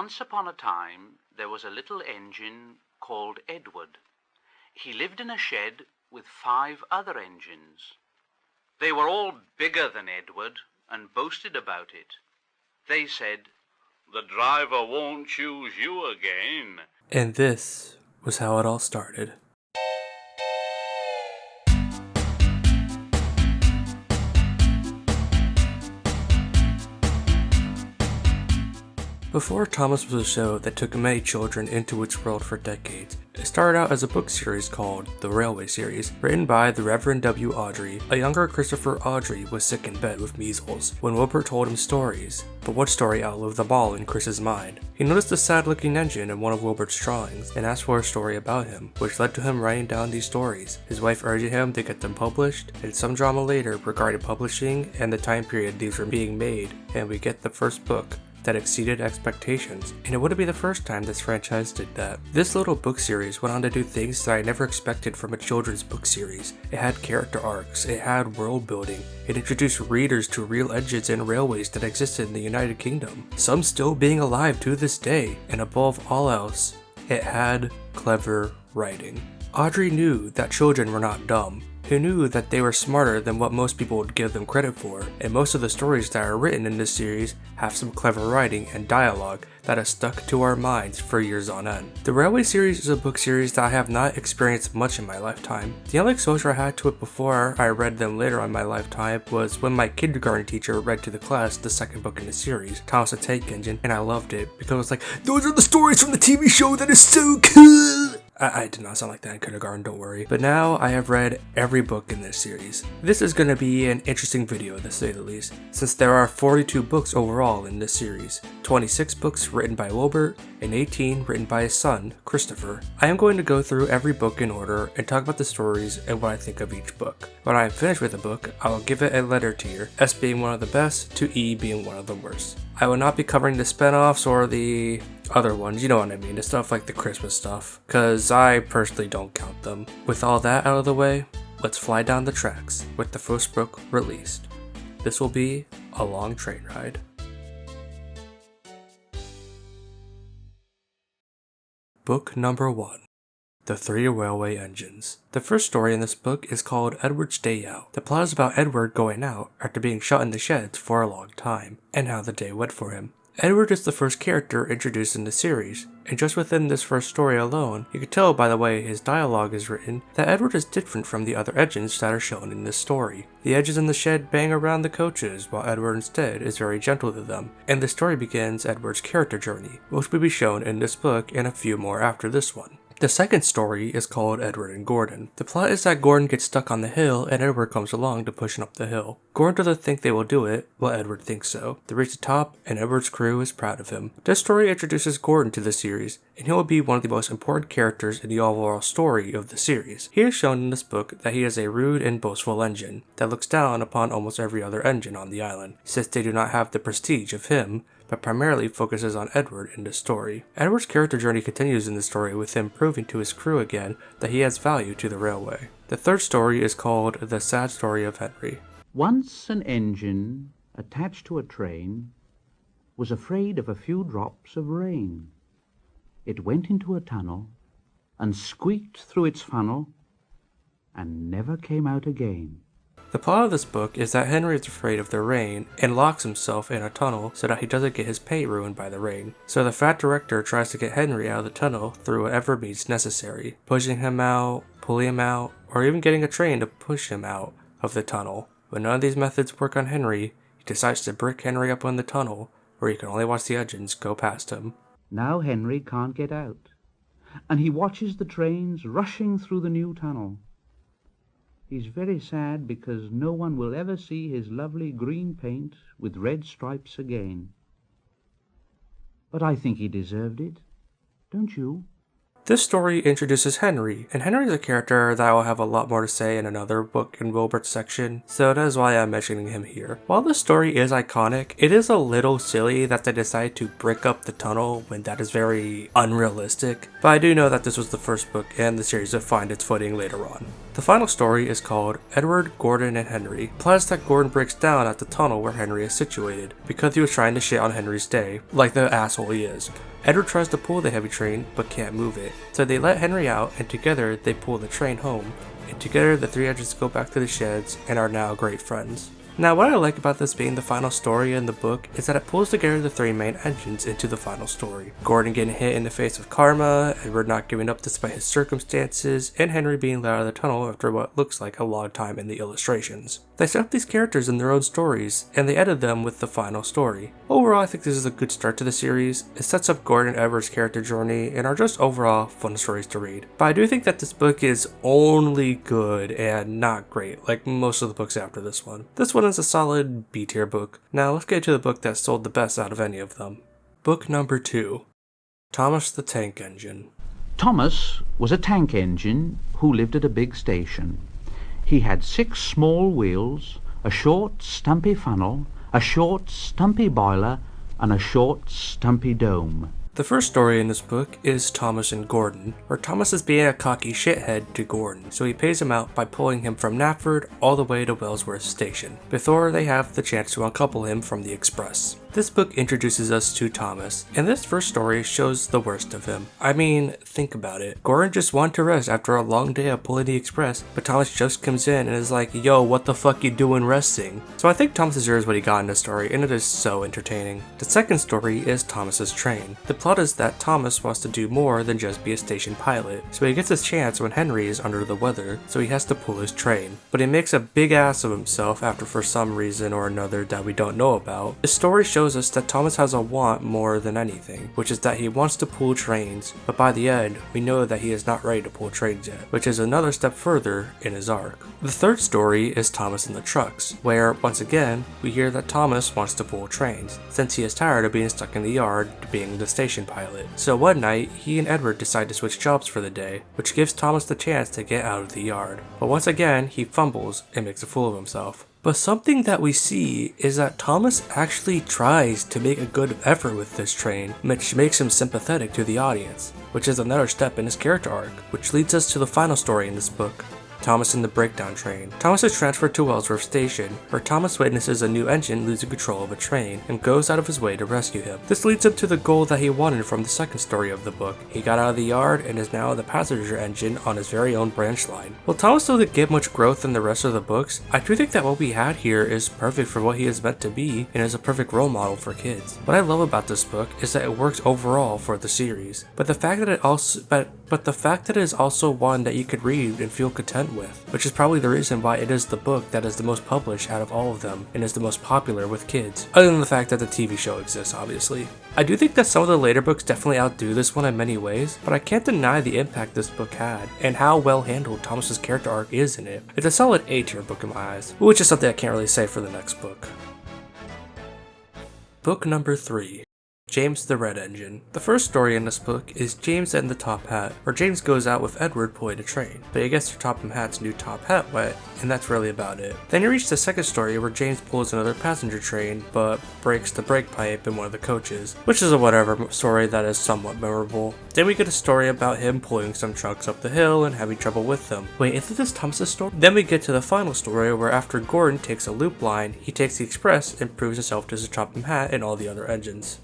Once upon a time, there was a little engine called Edward. He lived in a shed with 5 other engines. They were all bigger than Edward and boasted about it. They said, "The driver won't choose you again." And this was how it all started. Before Thomas was a show that took many children into its world for decades, it started out as a book series called The Railway Series, written by the Reverend W. Awdry. A younger Christopher Awdry was sick in bed with measles when Wilbert told him stories, but what story outlived them all in Chris's mind? He noticed a sad-looking engine in one of Wilbert's drawings and asked for a story about him, which led to him writing down these stories, his wife urging him to get them published, and some drama later regarding publishing and the time period these were being made, and we get the first book that exceeded expectations, and it wouldn't be the first time this franchise did that. This little book series went on to do things that I never expected from a children's book series. It had character arcs, it had world building, it introduced readers to real engines and railways that existed in the United Kingdom, some still being alive to this day, and above all else, it had clever writing. Awdry knew that children were not dumb. He knew that they were smarter than what most people would give them credit for, and most of the stories that are written in this series have some clever writing and dialogue that has stuck to our minds for years on end. The Railway series is a book series that I have not experienced much in my lifetime. The only exposure I had to it before I read them later on in my lifetime was when my kindergarten teacher read to the class the second book in the series, Thomas the Tank Engine, and I loved it because it was like, those are the stories from the TV show that is so cool! I did not sound like that in kindergarten, don't worry. But now I have read every book in this series. This is going to be an interesting video to say the least, since there are 42 books overall in this series, 26 books written by Wilbert, and 18 written by his son, Christopher. I am going to go through every book in order and talk about the stories and what I think of each book. When I am finished with a book, I will give it a letter tier, S being one of the best to E being one of the worst. I will not be covering the spin-offs or the other ones, you know what I mean, the stuff like the Christmas stuff, cause I personally don't count them. With all that out of the way, let's fly down the tracks with the first book released. This will be a long train ride. Book number 1. The 3 Railway Engines. The first story in this book is called Edward's Day Out. The plot is about Edward going out after being shut in the sheds for a long time, and how the day went for him. Edward is the first character introduced in the series, and just within this first story alone, you can tell by the way his dialogue is written that Edward is different from the other engines that are shown in this story. The engines in the shed bang around the coaches, while Edward instead is very gentle to them, and the story begins Edward's character journey, which will be shown in this book and a few more after this one. The second story is called Edward and Gordon. The plot is that Gordon gets stuck on the hill and Edward comes along to push him up the hill. Gordon doesn't think they will do it, while Edward thinks so. They reach the top and Edward's crew is proud of him. This story introduces Gordon to the series, and he will be one of the most important characters in the overall story of the series. He is shown in this book that he is a rude and boastful engine that looks down upon almost every other engine on the island, since they do not have the prestige of him, but primarily focuses on Edward in this story. Edward's character journey continues in the story with him proving to his crew again that he has value to the railway. The third story is called The Sad Story of Henry. Once an engine attached to a train was afraid of a few drops of rain. It went into a tunnel and squeaked through its funnel and never came out again. The plot of this book is that Henry is afraid of the rain and locks himself in a tunnel so that he doesn't get his paint ruined by the rain. So the fat director tries to get Henry out of the tunnel through whatever means necessary, pushing him out, pulling him out, or even getting a train to push him out of the tunnel. When none of these methods work on Henry, he decides to brick Henry up in the tunnel, where he can only watch the engines go past him. Now Henry can't get out, and he watches the trains rushing through the new tunnel. He's very sad because no one will ever see his lovely green paint with red stripes again. But I think he deserved it, don't you? This story introduces Henry, and Henry is a character that I will have a lot more to say in another book in Wilbert's section, so that is why I'm mentioning him here. While the story is iconic, it is a little silly that they decide to brick up the tunnel when that is very unrealistic, but I do know that this was the first book and the series will find its footing later on. The final story is called Edward, Gordon, and Henry. Plot is that Gordon breaks down at the tunnel where Henry is situated, because he was trying to shit on Henry's day, like the asshole he is. Edward tries to pull the heavy train, but can't move it. So they let Henry out, and together they pull the train home. And together the three engines go back to the sheds, and are now great friends. Now, what I like about this being the final story in the book is that it pulls together the three main engines into the final story. Gordon getting hit in the face with karma, Edward not giving up despite his circumstances, and Henry being let out of the tunnel after what looks like a long time in the illustrations. They set up these characters in their own stories, and they ended them with the final story. Overall, I think this is a good start to the series. It sets up Gordon and Edward's character journey, and are just overall fun stories to read. But I do think that this book is only good and not great, like most of the books after this one. This one is a solid B tier book. Now let's get to the book that sold the best out of any of them. Book number 2. Thomas the Tank Engine. Thomas was a tank engine who lived at a big station. He had 6 small wheels, a short stumpy funnel, a short stumpy boiler, and a short stumpy dome. The first story in this book is Thomas and Gordon, where Thomas is being a cocky shithead to Gordon, so he pays him out by pulling him from Knapford all the way to Wellsworth Station, before they have the chance to uncouple him from the express. This book introduces us to Thomas, and this first story shows the worst of him. I mean, think about it. Gordon just wanted to rest after a long day of pulling the express, but Thomas just comes in and is like, yo, what the fuck you doing resting? So I think Thomas deserves what he got in this story, and it is so entertaining. The second story is Thomas's train. The plot is that Thomas wants to do more than just be a station pilot, so he gets his chance when Henry is under the weather, so he has to pull his train. But he makes a big ass of himself after for some reason or another that we don't know about. This story shows us that Thomas has a want more than anything, which is that he wants to pull trains, but by the end, we know that he is not ready to pull trains yet, which is another step further in his arc. The third story is Thomas and the Trucks, where, once again, we hear that Thomas wants to pull trains, since he is tired of being stuck in the yard being the station pilot. So one night, he and Edward decide to switch jobs for the day, which gives Thomas the chance to get out of the yard. But once again, he fumbles and makes a fool of himself. But something that we see is that Thomas actually tries to make a good effort with this train, which makes him sympathetic to the audience, which is another step in his character arc, which leads us to the final story in this book. Thomas and the Breakdown Train. Thomas is transferred to Wellsworth Station, where Thomas witnesses a new engine losing control of a train and goes out of his way to rescue him. This leads him to the goal that he wanted from the second story of the book. He got out of the yard and is now the passenger engine on his very own branch line. While Thomas doesn't get much growth in the rest of the books, I do think that what we had here is perfect for what he is meant to be and is a perfect role model for kids. What I love about this book is that it works overall for the series, but the fact that it is also one that you could read and feel content with, which is probably the reason why it is the book that is the most published out of all of them and is the most popular with kids, other than the fact that the TV show exists, obviously. I do think that some of the later books definitely outdo this one in many ways, but I can't deny the impact this book had and how well handled Thomas's character arc is in it. It's a solid A tier book in my eyes, which is something I can't really say for the next book. Book number 3. James the Red Engine. The first story in this book is James and the Top Hat, where James goes out with Edward pulling a train, but he gets Topham Hat's new top hat wet, and that's really about it. Then you reach the second story where James pulls another passenger train, but breaks the brake pipe in one of the coaches, which is a whatever story that is somewhat memorable. Then we get a story about him pulling some trucks up the hill and having trouble with them. Wait, isn't this Thomas's story? Then we get to the final story where after Gordon takes a loop line, he takes the express and proves himself to Topham Hat and all the other engines.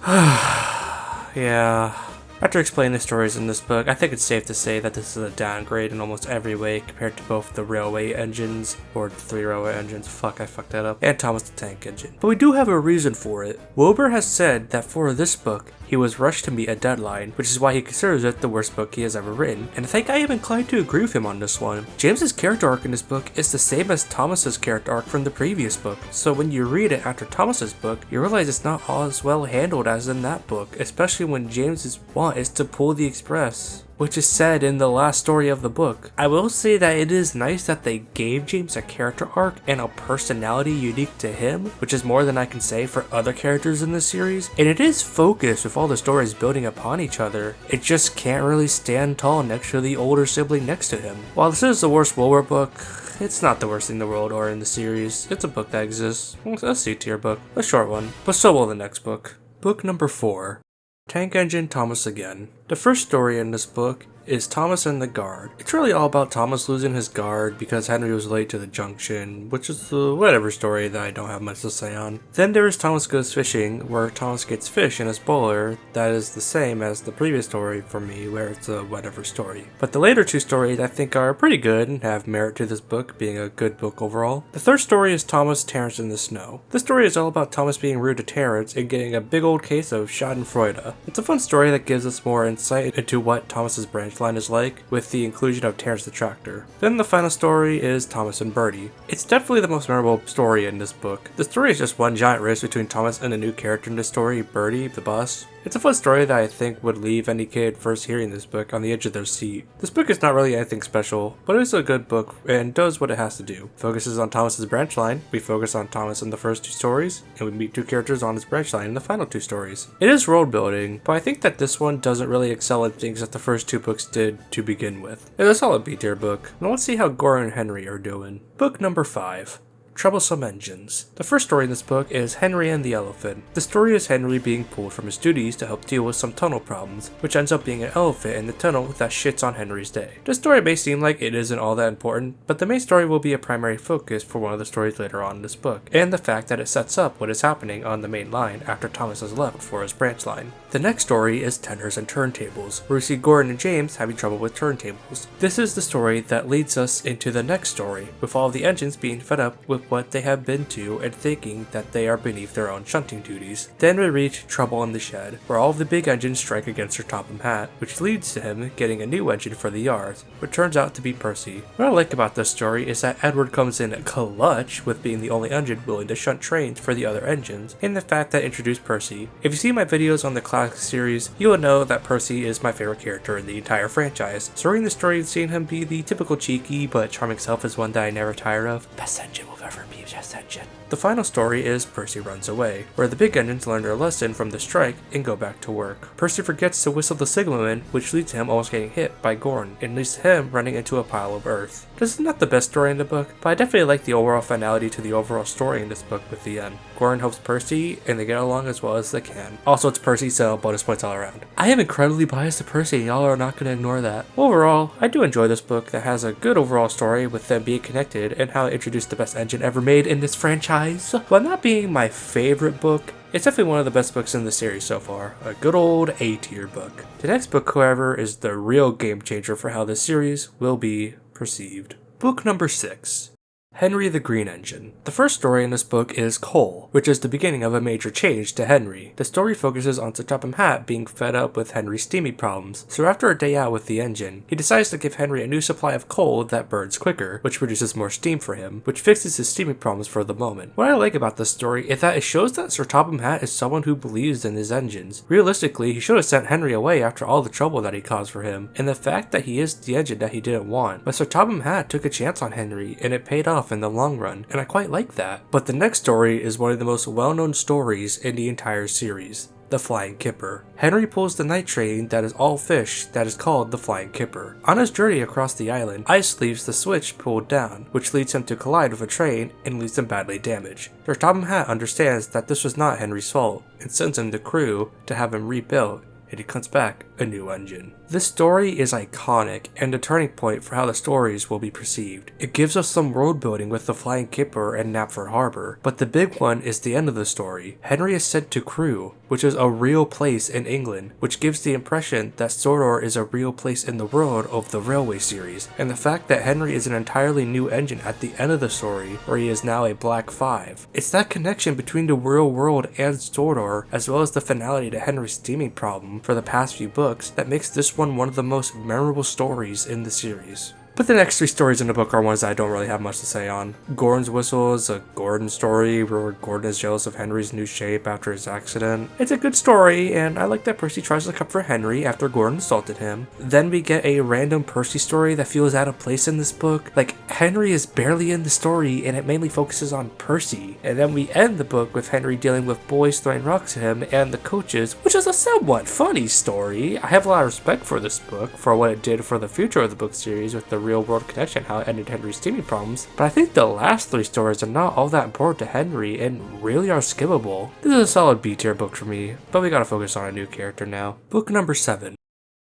Yeah. After explaining the stories in this book, I think it's safe to say that this is a downgrade in almost every way compared to both the railway engines, or the 3 railway engines, fuck I fucked that up, and Thomas the Tank Engine. But we do have a reason for it. Wilbert has said that for this book, he was rushed to meet a deadline, which is why he considers it the worst book he has ever written, and I think I am inclined to agree with him on this one. James's character arc in this book is the same as Thomas's character arc from the previous book, so when you read it after Thomas's book, you realize it's not all as well handled as in that book, especially when James's want is to pull the express, which is said in the last story of the book. I will say that it is nice that they gave James a character arc and a personality unique to him, which is more than I can say for other characters in the series, and it is focused with all the stories building upon each other. It just can't really stand tall next to the older sibling next to him. While this is the worst Wilbert book, it's not the worst thing in the world or in the series. It's a book that exists. It's a C-tier book, a short one, but so will the next book. Book number 4. Tank Engine Thomas Again. The first story in this book is Thomas and the Guard. It's really all about Thomas losing his guard because Henry was late to the junction, which is the whatever story that I don't have much to say on. Then there is Thomas Goes Fishing, where Thomas gets fish in his bowler. That is the same as the previous story for me, where it's a whatever story. But the later two stories I think are pretty good and have merit to this book being a good book overall. The third story is Thomas, Terrence in the Snow. This story is all about Thomas being rude to Terrence and getting a big old case of schadenfreude. It's a fun story that gives us more insight into what Thomas's branch line is like, with the inclusion of Terrence the Tractor. Then the final story is Thomas and Bertie. It's definitely the most memorable story in this book. The story is just one giant race between Thomas and a new character in this story, Bertie, the bus. It's a fun story that I think would leave any kid first hearing this book on the edge of their seat. This book is not really anything special, but it's a good book and does what it has to do. Focuses on Thomas's branch line, we focus on Thomas in the first two stories, and we meet two characters on his branch line in the final two stories. It is world building, but I think that this one doesn't really excel at things that the first two books did to begin with. It's a solid B-tier book. Now let's see how Gordon and Henry are doing. Book number 5. Troublesome Engines. The first story in this book is Henry and the Elephant. The story is Henry being pulled from his duties to help deal with some tunnel problems, which ends up being an elephant in the tunnel that shits on Henry's day. The story may seem like it isn't all that important, but the main story will be a primary focus for one of the stories later on in this book, and the fact that it sets up what is happening on the main line after Thomas has left for his branch line. The next story is Tenders and Turntables, where we see Gordon and James having trouble with turntables. This is the story that leads us into the next story, with all of the engines being fed up with what they have been to and thinking that they are beneath their own shunting duties. Then we reach Trouble in the Shed, where all of the big engines strike against Sir Topham Hatt, which leads to him getting a new engine for the yards, which turns out to be Percy. What I like about this story is that Edward comes in clutch with being the only engine willing to shunt trains for the other engines, and the fact that introduced Percy. If you see my videos on the classic series, you will know that Percy is my favorite character in the entire franchise. So reading the story and seeing him be the typical cheeky but charming self is one that I never tire of. Best engine will ever be, best engine. The final story is Percy Runs Away, where the big engines learn their lesson from the strike and go back to work. Percy forgets to whistle the signalman, which leads to him almost getting hit by Gordon, and leads to him running into a pile of earth. This is not the best story in the book, but I definitely like the overall finality to the overall story in this book with the end. Gordon helps Percy, and they get along as well as they can. Also, it's Percy, so bonus points all around. I am incredibly biased to Percy, and y'all are not going to ignore that. Overall, I do enjoy this book that has a good overall story with them being connected and how it introduced the best engine ever made in this franchise. While not being my favorite book, it's definitely one of the best books in the series so far. A good old A-tier book. The next book, however, is the real game changer for how this series will be perceived. Book number 6. Henry the Green Engine. The first story in this book is Coal, which is the beginning of a major change to Henry. The story focuses on Sir Topham Hatt being fed up with Henry's steamy problems, so after a day out with the engine, he decides to give Henry a new supply of coal that burns quicker, which produces more steam for him, which fixes his steamy problems for the moment. What I like about this story is that it shows that Sir Topham Hatt is someone who believes in his engines. Realistically, he should have sent Henry away after all the trouble that he caused for him, and the fact that he is the engine that he didn't want. But Sir Topham Hatt took a chance on Henry, and it paid off in the long run, and I quite like that. But the next story is one of the most well-known stories in the entire series. The Flying Kipper. Henry pulls the night train that is all fish that is called the Flying Kipper. On his journey across the island, ice leaves the switch pulled down, which leads him to collide with a train and leaves him badly damaged. Sir Topham Hatt understands that this was not Henry's fault and sends him the crew to have him rebuilt, and he comes back a new engine. This story is iconic and a turning point for how the stories will be perceived. It gives us some world building with the Flying Kipper and Knapford Harbor, but the big one is the end of the story. Henry is sent to Crewe, which is a real place in England, which gives the impression that Sodor is a real place in the world of the Railway series, and the fact that Henry is an entirely new engine at the end of the story, where he is now a Black 5. It's that connection between the real world and Sodor, as well as the finality to Henry's steaming problem for the past few books, that makes this one of the most memorable stories in the series. But the next 3 stories in the book are ones that I don't really have much to say on. Gordon's Whistle is a Gordon story where Gordon is jealous of Henry's new shape after his accident. It's a good story, and I like that Percy tries to comfort Henry after Gordon assaulted him. Then we get a random Percy story that feels out of place in this book. Like, Henry is barely in the story, and it mainly focuses on Percy. And then we end the book with Henry dealing with boys throwing rocks at him and the coaches, which is a somewhat funny story. I have a lot of respect for this book, for what it did for the future of the book series with the real world connection, how it ended Henry's steaming problems, but I think the last 3 stories are not all that important to Henry and really are skippable. This is a solid B tier book for me, but we gotta focus on a new character now. Book number 7.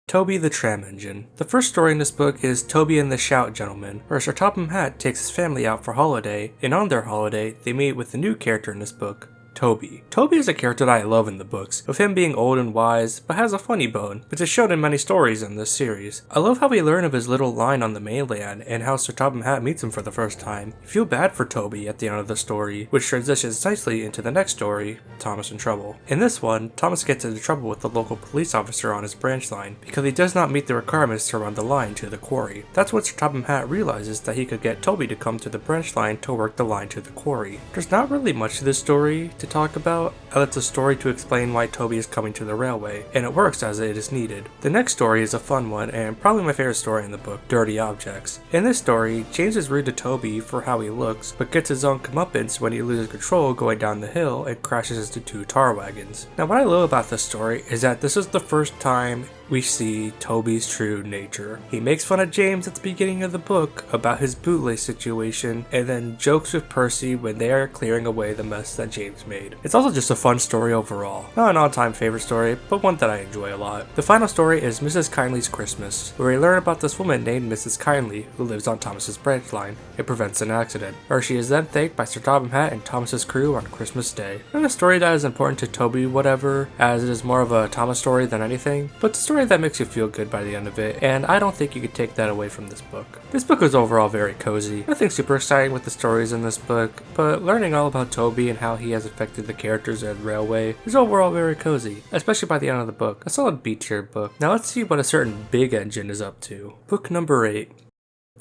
Toby the Tram Engine. The first story in this book is Toby and the Shout Gentleman, where Sir Topham Hatt takes his family out for holiday, and on their holiday, they meet with a new character in this book, Toby. Toby is a character that I love in the books, with him being old and wise, but has a funny bone, which is shown in many stories in this series. I love how we learn of his little line on the mainland, and how Sir Topham Hatt meets him for the first time. You feel bad for Toby at the end of the story, which transitions nicely into the next story, Thomas in Trouble. In this one, Thomas gets into trouble with the local police officer on his branch line, because he does not meet the requirements to run the line to the quarry. That's when Sir Topham Hatt realizes that he could get Toby to come to the branch line to work the line to the quarry. There's not really much to this story to talk about, it's a story to explain why Toby is coming to the railway, and it works as it is needed. The next story is a fun one, and probably my favorite story in the book, Dirty Objects. In this story, James is rude to Toby for how he looks, but gets his own comeuppance when he loses control going down the hill and crashes into 2 tar wagons. Now what I love about this story is that this is the first time we see Toby's true nature. He makes fun of James at the beginning of the book about his bootlace situation, and then jokes with Percy when they are clearing away the mess that James made. It's also just a fun story overall. Not an all-time favorite story, but one that I enjoy a lot. The final story is Mrs. Kindly's Christmas, where we learn about this woman named Mrs. Kindly who lives on Thomas's branch line and prevents an accident, where she is then thanked by Sir Topham Hatt and Thomas's crew on Christmas Day. Not a story that is important to Toby whatever, as it is more of a Thomas story than anything, but the story that makes you feel good by the end of it, and I don't think you could take that away from this book. This book was overall very cozy. Nothing super exciting with the stories in this book, but learning all about Toby and how he has affected the characters at Railway is overall very cozy, especially by the end of the book. A solid B-tier book. Now let's see what a certain big engine is up to. Book number 8.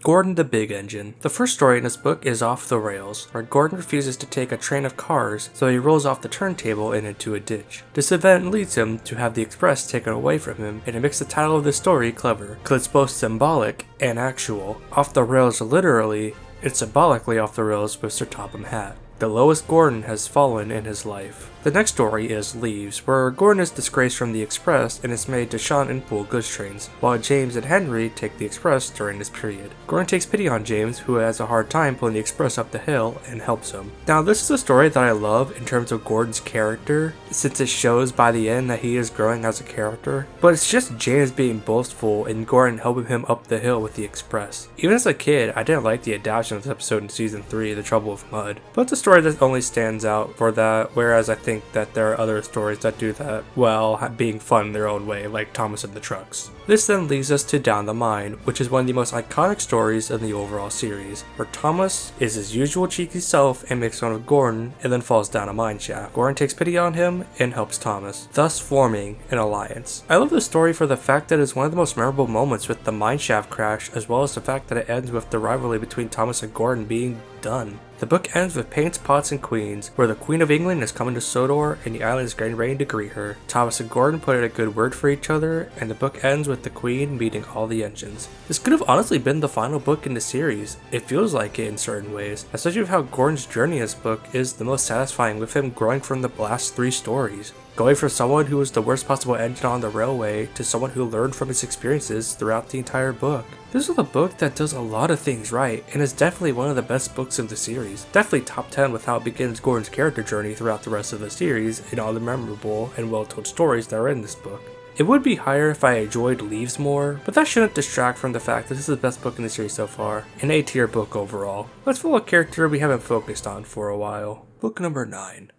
Gordon the Big Engine. The first story in this book is Off the Rails, where Gordon refuses to take a train of cars, so he rolls off the turntable and into a ditch. This event leads him to have the express taken away from him, and it makes the title of this story clever, because it's both symbolic and actual. Off the rails literally, and symbolically off the rails with Sir Topham Hatt. The lowest Gordon has fallen in his life. The next story is Leaves, where Gordon is disgraced from the Express and is made to shunt and pull goods trains, while James and Henry take the Express during this period. Gordon takes pity on James, who has a hard time pulling the Express up the hill, and helps him. Now this is a story that I love in terms of Gordon's character, since it shows by the end that he is growing as a character, but it's just James being boastful and Gordon helping him up the hill with the Express. Even as a kid, I didn't like the adaptation of this episode in season 3, The Trouble with Mud, but it's a story that only stands out for that, whereas I think that there are other stories that do that while being fun in their own way, like Thomas and the Trucks. This then leads us to Down the Mine, which is one of the most iconic stories in the overall series, where Thomas is his usual cheeky self and makes fun of Gordon and then falls down a mine shaft. Gordon takes pity on him and helps Thomas, thus forming an alliance. I love this story for the fact that it's one of the most memorable moments with the mine shaft crash, as well as the fact that it ends with the rivalry between Thomas and Gordon being done. The book ends with Paints, Pots, and Queens, where the Queen of England is coming to Sodor and the island is getting ready to greet her. Thomas and Gordon put in a good word for each other, and the book ends with the Queen meeting all the engines. This could have honestly been the final book in the series. It feels like it in certain ways, especially with how Gordon's journey in this book is the most satisfying, with him growing from the last 3 stories. Going from someone who was the worst possible engine on the railway to someone who learned from his experiences throughout the entire book. This is a book that does a lot of things right, and is definitely one of the best books of the series. Definitely top 10 with how it begins Gordon's character journey throughout the rest of the series and all the memorable and well-told stories that are in this book. It would be higher if I enjoyed Leaves more, but that shouldn't distract from the fact that this is the best book in the series so far, an A-tier book overall. Let's follow a character we haven't focused on for a while. Book number 9.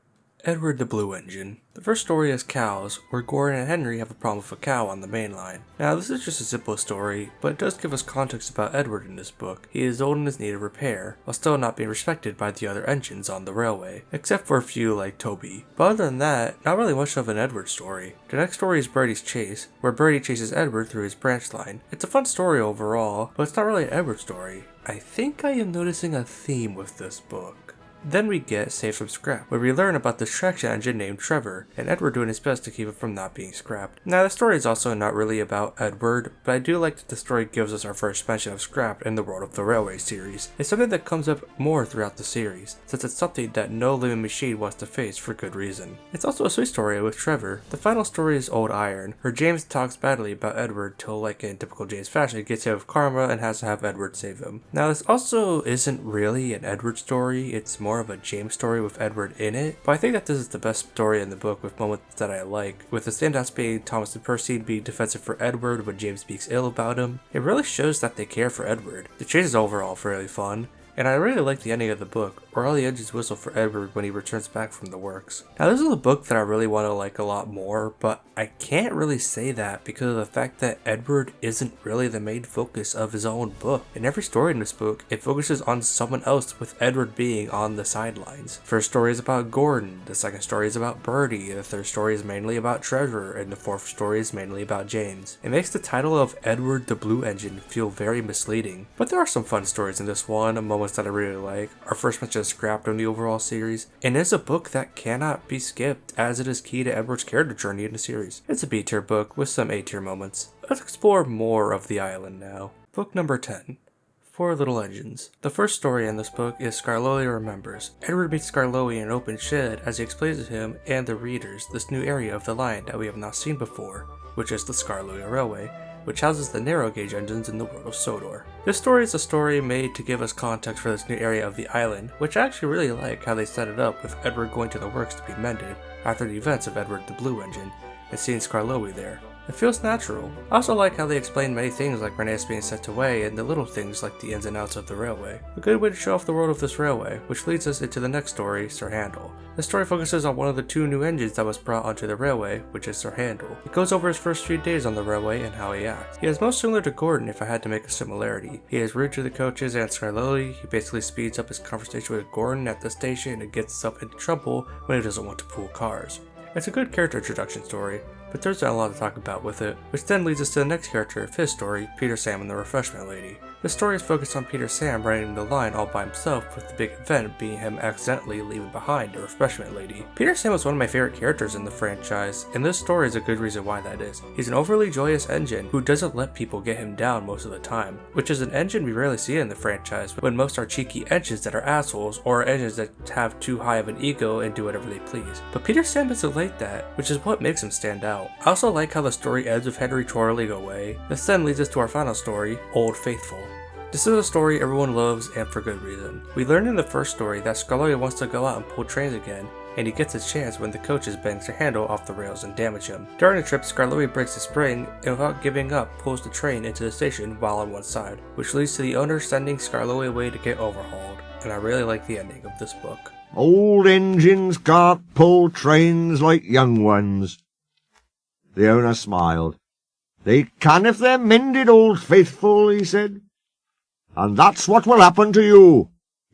Edward the Blue Engine. The first story is Cows, where Gordon and Henry have a problem with a cow on the main line. Now this is just a simple story, but it does give us context about Edward in this book. He is old and is needed repair, while still not being respected by the other engines on the railway, except for a few like Toby. But other than that, not really much of an Edward story. The next story is Brady's Chase, where Brady chases Edward through his branch line. It's a fun story overall, but it's not really an Edward story. I think I am noticing a theme with this book. Then we get Saved from Scrap, where we learn about this traction engine named Trevor, and Edward doing his best to keep it from not being scrapped. Now the story is also not really about Edward, but I do like that the story gives us our first mention of scrap in the World of the Railway series. It's something that comes up more throughout the series, since it's something that no living machine wants to face for good reason. It's also a sweet story with Trevor. The final story is Old Iron, where James talks badly about Edward till, like in typical James fashion, gets hit with karma and has to have Edward save him. Now this also isn't really an Edward story, it's more more of a James story with Edward in it, but I think that this is the best story in the book with moments that I like, with the standouts being Thomas and Percy being defensive for Edward when James speaks ill about him. It really shows that they care for Edward. The chase is overall fairly fun, and I really like the ending of the book, where all the engines whistle for Edward when he returns back from the works. Now this is a book that I really want to like a lot more, but I can't really say that because of the fact that Edward isn't really the main focus of his own book. In every story in this book, it focuses on someone else, with Edward being on the sidelines. First story is about Gordon, the second story is about Bertie, the third story is mainly about Treasure, and the fourth story is mainly about James. It makes the title of Edward the Blue Engine feel very misleading, but there are some fun stories in this one, moments that I really like. Our first mention is scrapped on the overall series, and it's a book that cannot be skipped as it is key to Edward's character journey in the series. It's a B-tier book with some A-tier moments. Let's explore more of the island now. Book number 10. Four Little Engines. The first story in this book is Skarloey Remembers. Edward meets Skarloey in an open shed as he explains to him and the readers this new area of the line that we have not seen before, which is the Skarloey Railway, which houses the narrow gauge engines in the world of Sodor. This story is a story made to give us context for this new area of the island, which I actually really like how they set it up with Edward going to the works to be mended after the events of Edward the Blue Engine and seeing Skarloey there. It feels natural. I also like how they explain many things like Reneus being sent away and the little things like the ins and outs of the railway. A good way to show off the world of this railway, which leads us into the next story, Sir Handel. This story focuses on one of the two new engines that was brought onto the railway, which is Sir Handel. It goes over his first few days on the railway and how he acts. He is most similar to Gordon if I had to make a similarity. He is rude to the coaches and Skarloey. He basically speeds up his conversation with Gordon at the station and gets himself into trouble when he doesn't want to pull cars. It's a good character introduction story, but there's not a lot to talk about with it, which then leads us to the next character of his story, Peter Sam and the Refreshment Lady. This story is focused on Peter Sam riding the line all by himself, with the big event being him accidentally leaving behind the Refreshment Lady. Peter Sam is one of my favorite characters in the franchise, and this story is a good reason why that is. He's an overly joyous engine who doesn't let people get him down most of the time, which is an engine we rarely see in the franchise, when most are cheeky engines that are assholes, or engines that have too high of an ego and do whatever they please. But Peter Sam isn't like that, which is what makes him stand out. I also like how the story ends with Henry twirling away. This then leads us to our final story, Old Faithful. This is a story everyone loves, and for good reason. We learned in the first story that Skarloey wants to go out and pull trains again, and he gets his chance when the coaches bang Sir Handel off the rails and damage him. During the trip, Skarloey breaks the spring, and without giving up, pulls the train into the station while on one side, which leads to the owner sending Skarloey away to get overhauled, and I really like the ending of this book. Old engines can't pull trains like young ones. The owner smiled. They can if they're mended, Old Faithful, he said. And that's what will happen to you.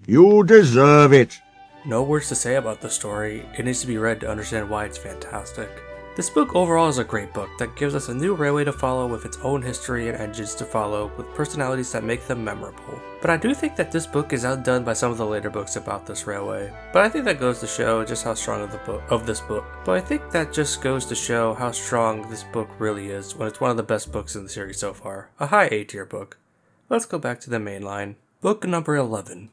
You deserve it. No words to say about the story. It needs to be read to understand why it's fantastic. This book overall is a great book that gives us a new railway to follow with its own history and engines to follow with personalities that make them memorable. But I do think that this book is outdone by some of the later books about this railway. But I think that goes to show just how strong this book. But I think that just goes to show how strong this book really is when it's one of the best books in the series so far. A high A-tier book. Let's go back to the main line. Book number 11.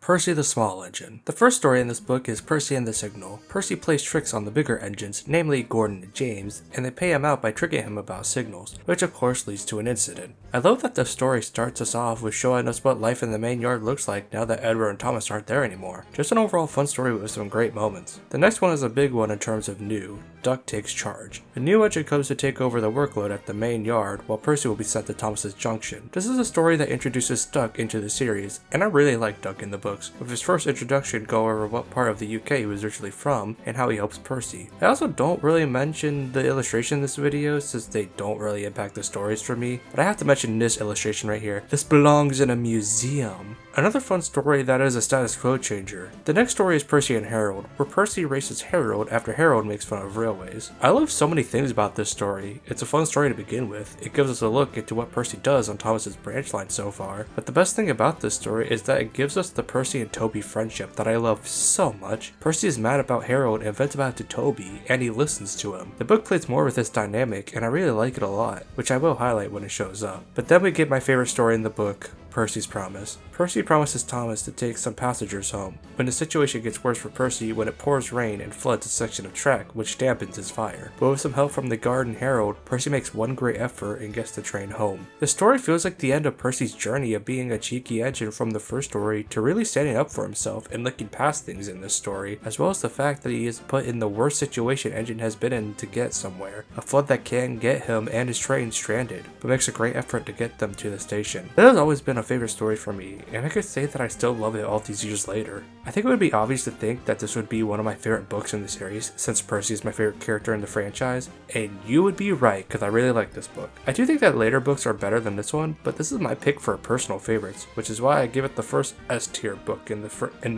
Percy the Small Engine. The first story in this book is Percy and the Signal. Percy plays tricks on the bigger engines, namely Gordon and James, and they pay him out by tricking him about signals, which of course leads to an incident. I love that the story starts us off with showing us what life in the main yard looks like now that Edward and Thomas aren't there anymore. Just an overall fun story with some great moments. The next one is a big one in terms of new. Duck takes charge. A new engine comes to take over the workload at the main yard, while Percy will be sent to Thomas's junction. This is a story that introduces Duck into the series, and I really like Duck in the books. With his first introduction, go over what part of the UK he was originally from, and how he helps Percy. I also don't really mention the illustration in this video, since they don't really impact the stories for me, but I have to mention this illustration right here. This belongs in a museum. Another fun story that is a status quo changer. The next story is Percy and Harold, where Percy races Harold after Harold makes fun of railways. I love so many things about this story. It's a fun story to begin with. It gives us a look into what Percy does on Thomas's branch line so far. But the best thing about this story is that it gives us the Percy and Toby friendship that I love so much. Percy is mad about Harold and vents about it to Toby, and he listens to him. The book plays more with this dynamic, and I really like it a lot, which I will highlight when it shows up. But then we get my favorite story in the book, Percy's Promise. Percy promises Thomas to take some passengers home, when the situation gets worse for Percy when it pours rain and floods a section of track, which dampens his fire. But with some help from the guard and Herald, Percy makes one great effort and gets the train home. The story feels like the end of Percy's journey of being a cheeky engine from the first story to really standing up for himself and looking past things in this story, as well as the fact that he is put in the worst situation Engine has been in to get somewhere, a flood that can get him and his train stranded, but makes a great effort to get them to the station. That has always been a favorite story for me, and I could say that I still love it all these years later. I think it would be obvious to think that this would be one of my favorite books in the series, since Percy is my favorite character in the franchise, and you would be right because I really like this book. I do think that later books are better than this one, but this is my pick for personal favorites, which is why I give it the first S tier book in the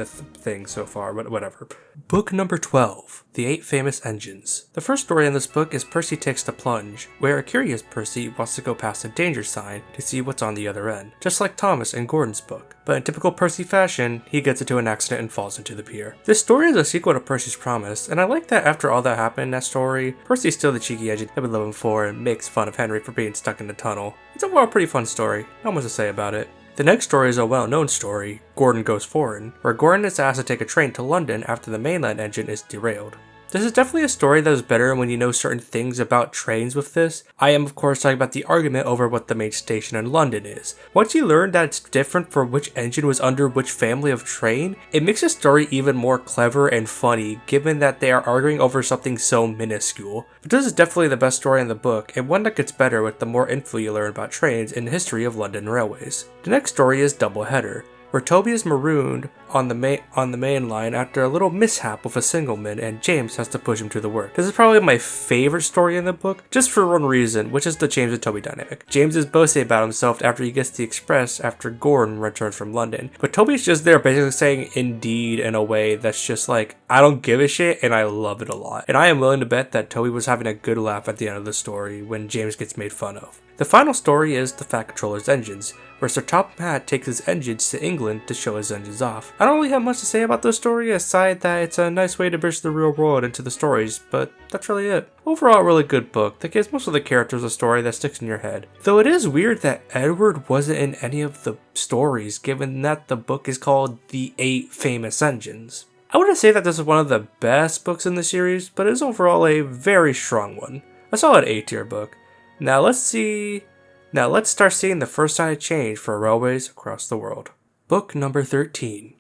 thing so far, but whatever. Book number 12, The 8 Famous Engines. The first story in this book is Percy Takes the Plunge, where a curious Percy wants to go past a danger sign to see what's on the other end, just like Thomas in Gordon's book. But in typical Percy fashion, he gets into an accident and falls into the pier. This story is a sequel to Percy's Promise, and I like that after all that happened in that story, Percy's still the cheeky engine that we love him for and makes fun of Henry for being stuck in the tunnel. It's overall a pretty fun story, not much to say about it. The next story is a well-known story, Gordon Goes Foreign, where Gordon is asked to take a train to London after the mainland engine is derailed. This is definitely a story that is better when you know certain things about trains with this. I am of course talking about the argument over what the main station in London is. Once you learn that it's different for which engine was under which family of train, it makes the story even more clever and funny given that they are arguing over something so minuscule. But this is definitely the best story in the book, and one that gets better with the more info you learn about trains and the history of London railways. The next story is Doubleheader, where Toby is marooned on the main line after a little mishap with a signalman and James has to push him to the work. This is probably my favorite story in the book, just for one reason, which is the James and Toby dynamic. James is boasting about himself after he gets the express after Gordon returns from London, but Toby's just there basically saying indeed in a way that's just like, I don't give a shit and I love it a lot. And I am willing to bet that Toby was having a good laugh at the end of the story when James gets made fun of. The final story is The Fat Controller's Engines, where Sir Topham Hatt takes his engines to England to show his engines off. I don't really have much to say about this story aside that it's a nice way to bridge the real world into the stories, but that's really it. Overall, a really good book that gives most of the characters a story that sticks in your head. Though it is weird that Edward wasn't in any of the stories given that the book is called The 8 Famous Engines. I wouldn't say that this is one of the best books in the series, but it is overall a very strong one. A solid A tier book. Now let's start seeing the first sign of change for railways across the world. Book number 13,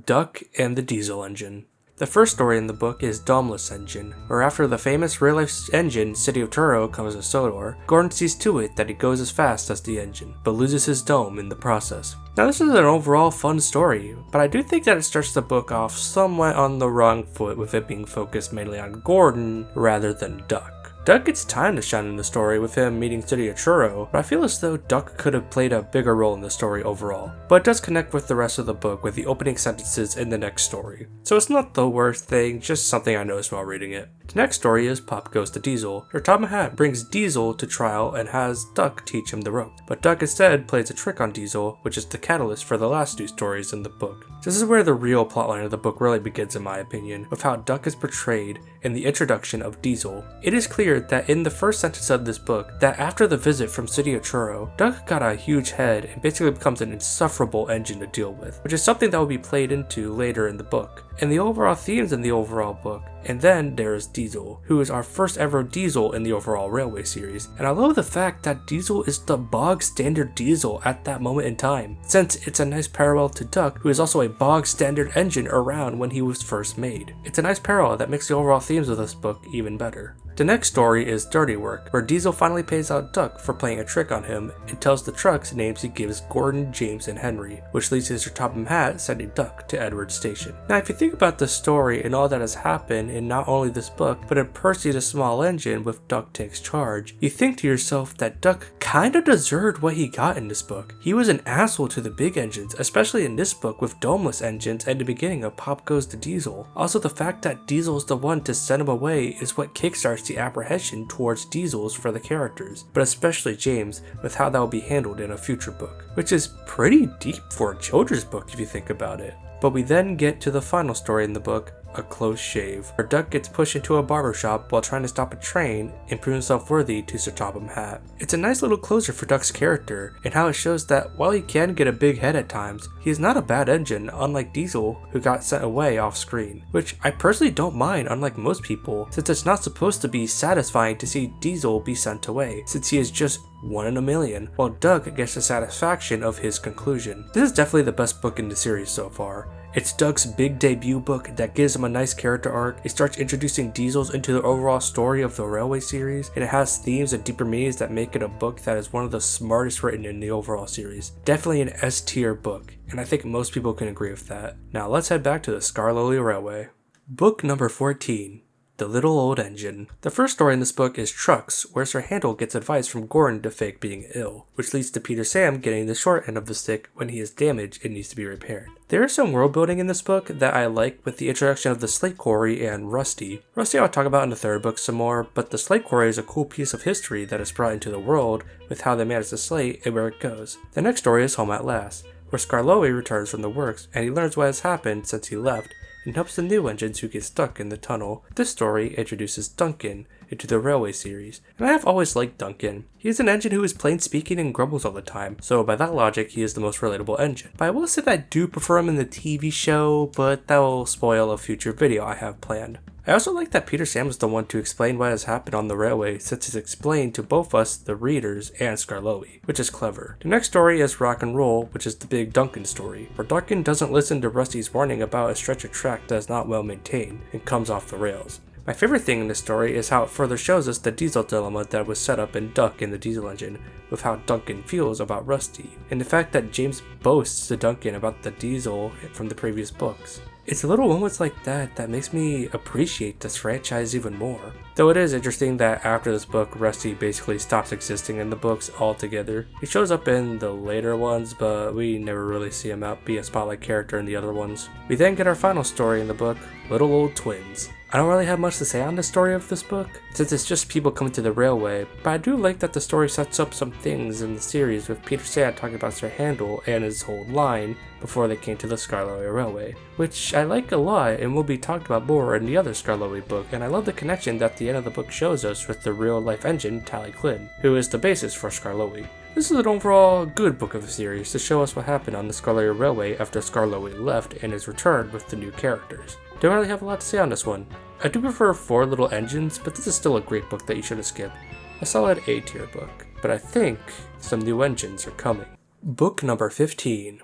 Duck and the Diesel Engine. The first story in the book is Domeless Engine, where after the famous railway engine City of Truro comes to Sodor, Gordon sees to it that it goes as fast as the engine, but loses his dome in the process. Now this is an overall fun story, but I do think that it starts the book off somewhat on the wrong foot with it being focused mainly on Gordon rather than Duck. Duck gets time to shine in the story with him meeting City of Truro, but I feel as though Duck could have played a bigger role in the story overall. But it does connect with the rest of the book with the opening sentences in the next story. So it's not the worst thing, just something I noticed while reading it. The next story is Pop Goes to Diesel, where Topham Hatt brings Diesel to trial and has Duck teach him the rope. But Duck instead plays a trick on Diesel, which is the catalyst for the last 2 stories in the book. This is where the real plotline of the book really begins in my opinion, with how Duck is portrayed in the introduction of Diesel. It is clear that in the first sentence of this book, that after the visit from City of Truro, Duck got a huge head and basically becomes an insufferable engine to deal with, which is something that will be played into later in the book, and the overall themes in the overall book. And then there is Diesel, who is our first ever Diesel in the overall railway series, and I love the fact that Diesel is the bog standard Diesel at that moment in time, since it's a nice parallel to Duck, who is also a bog standard engine around when he was first made. It's a nice parallel that makes the overall themes of this book even better. The next story is Dirty Work, where Diesel finally pays out Duck for playing a trick on him and tells the trucks names he gives Gordon, James, and Henry, which leads to Sir Topham Hatt sending Duck to Edward's station. Now if you think about the story and all that has happened in not only this book, but in Percy the Small Engine with Duck Takes Charge, you think to yourself that Duck kinda deserved what he got in this book. He was an asshole to the big engines, especially in this book with domeless engines and the beginning of Pop Goes to Diesel. Also the fact that Diesel is the one to send him away is what kickstarts the apprehension towards Diesels for the characters, but especially James with how that will be handled in a future book, which is pretty deep for a children's book if you think about it. But we then get to the final story in the book, A Close Shave, where Duck gets pushed into a barbershop while trying to stop a train and prove himself worthy to Sir Topham Hatt. It's a nice little closure for Duck's character, and how it shows that while he can get a big head at times, he is not a bad engine, unlike Diesel, who got sent away off screen, which I personally don't mind, unlike most people, since it's not supposed to be satisfying to see Diesel be sent away, since he is just 1 in a million, while Doug gets the satisfaction of his conclusion. This is definitely the best book in the series so far. It's Doug's big debut book that gives him a nice character arc. It starts introducing Diesels into the overall story of the Railway series, and it has themes and deeper meanings that make it a book that is one of the smartest written in the overall series. Definitely an S tier book, and I think most people can agree with that. Now let's head back to the Skarloey Railway. Book number 14. The Little Old Engine. The first story in this book is Trucks, where Sir Handel gets advice from Gordon to fake being ill, which leads to Peter Sam getting the short end of the stick when he is damaged and needs to be repaired. There is some world building in this book that I like, with the introduction of the Slate Quarry and Rusty. Rusty I'll talk about in the third book some more, but the Slate Quarry is a cool piece of history that is brought into the world with how they manage the slate and where it goes. The next story is Home at Last, where Skarloey returns from the works and he learns what has happened since he left, and helps the new engines who get stuck in the tunnel. This story introduces Duncan into the Railway series, and I have always liked Duncan. He is an engine who is plain speaking and grumbles all the time, so by that logic he is the most relatable engine. But I will say that I do prefer him in the TV show, but that will spoil a future video I have planned. I also like that Peter Sam is the one to explain what has happened on the railway, since it's explained to both us, the readers, and Skarloey, which is clever. The next story is Rock and Roll, which is the big Duncan story, where Duncan doesn't listen to Rusty's warning about a stretch of track that is not well maintained and comes off the rails. My favorite thing in this story is how it further shows us the diesel dilemma that was set up in Duck in the diesel engine, with how Duncan feels about Rusty, and the fact that James boasts to Duncan about the diesel from the previous books. It's the little moments like that that makes me appreciate this franchise even more. Though it is interesting that after this book, Rusty basically stops existing in the books altogether. He shows up in the later ones, but we never really see him be a spotlight character in the other ones. We then get our final story in the book, Little Old Twins. I don't really have much to say on the story of this book, since it's just people coming to the railway, but I do like that the story sets up some things in the series, with Peter Sam talking about Sir Handel and his whole line before they came to the Skarloey Railway, which I like a lot and will be talked about more in the other Skarloey book, and I love the connection that the end of the book shows us with the real life engine Tally Klin, who is the basis for Skarloey. This is an overall good book of the series to show us what happened on the Skarloey Railway after Skarloey left and his return with the new characters. Don't really have a lot to say on this one. I do prefer 4 Little Engines, but this is still a great book that you shouldn't skip. A solid A tier book, but I think some new engines are coming. Book number 15.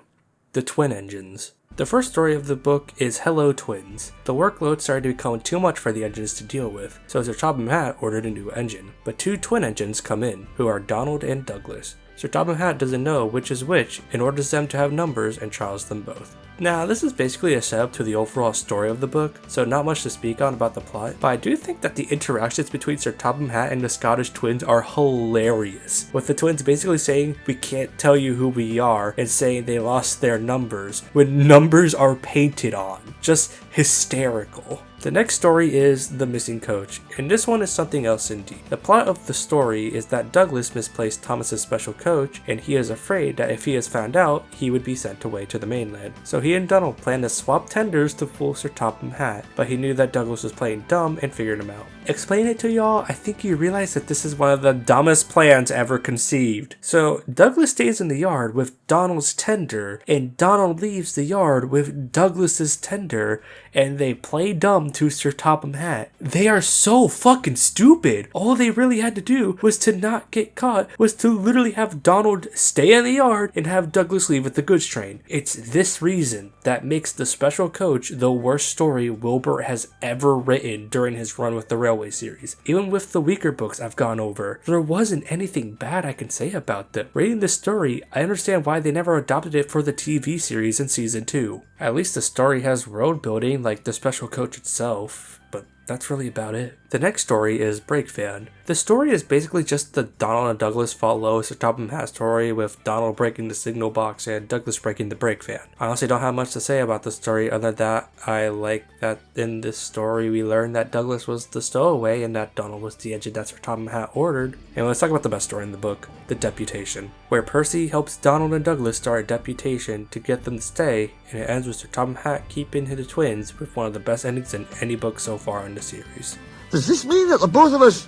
The Twin Engines. The first story of the book is Hello Twins. The workload started to become too much for the engines to deal with, so Sir Topham Hatt ordered a new engine. But 2 twin engines come in, who are Donald and Douglas. Sir Topham Hatt doesn't know which is which and orders them to have numbers and trials them both. Now, this is basically a setup to the overall story of the book, so not much to speak on about the plot, but I do think that the interactions between Sir Topham Hatt and the Scottish twins are hilarious, with the twins basically saying, "We can't tell you who we are," and saying they lost their numbers, when numbers are painted on. Just hysterical. The next story is The Missing Coach, and this one is something else indeed. The plot of the story is that Douglas misplaced Thomas's special coach, and he is afraid that if he is found out, he would be sent away to the mainland. So he and Donald plan to swap tenders to fool Sir Topham Hatt, but he knew that Douglas was playing dumb and figured him out. Explain it to y'all, I think you realize that this is one of the dumbest plans ever conceived. So Douglas stays in the yard with Donald's tender, and Donald leaves the yard with Douglas's tender, and they play dumb to Sir Topham Hatt. They are so fucking stupid. All they really had to do was to not get caught, was to literally have Donald stay in the yard and have Douglas leave with the goods train. It's this reason that makes The Special Coach the worst story Wilbert has ever written during his run with the Railway series. Even with the weaker books I've gone over, there wasn't anything bad I can say about them. Reading this story, I understand why they never adopted it for the TV series in season 2. At least the story has world building like The Special Coach itself. but that's really about it. The next story is Brake Van. The story is basically just the Donald and Douglas fought Lois at Topham Hatt story, with Donald breaking the signal box and Douglas breaking the brake van. I honestly don't have much to say about the story other than that I like that in this story we learn that Douglas was the stowaway and that Donald was the engine that Sir Topham Hatt ordered. And let's talk about the best story in the book, The Deputation, where Percy helps Donald and Douglas start a deputation to get them to stay, and it ends with Sir Topham Hatt keeping the twins with one of the best endings in any book so far in the series. Does this mean that the both of us...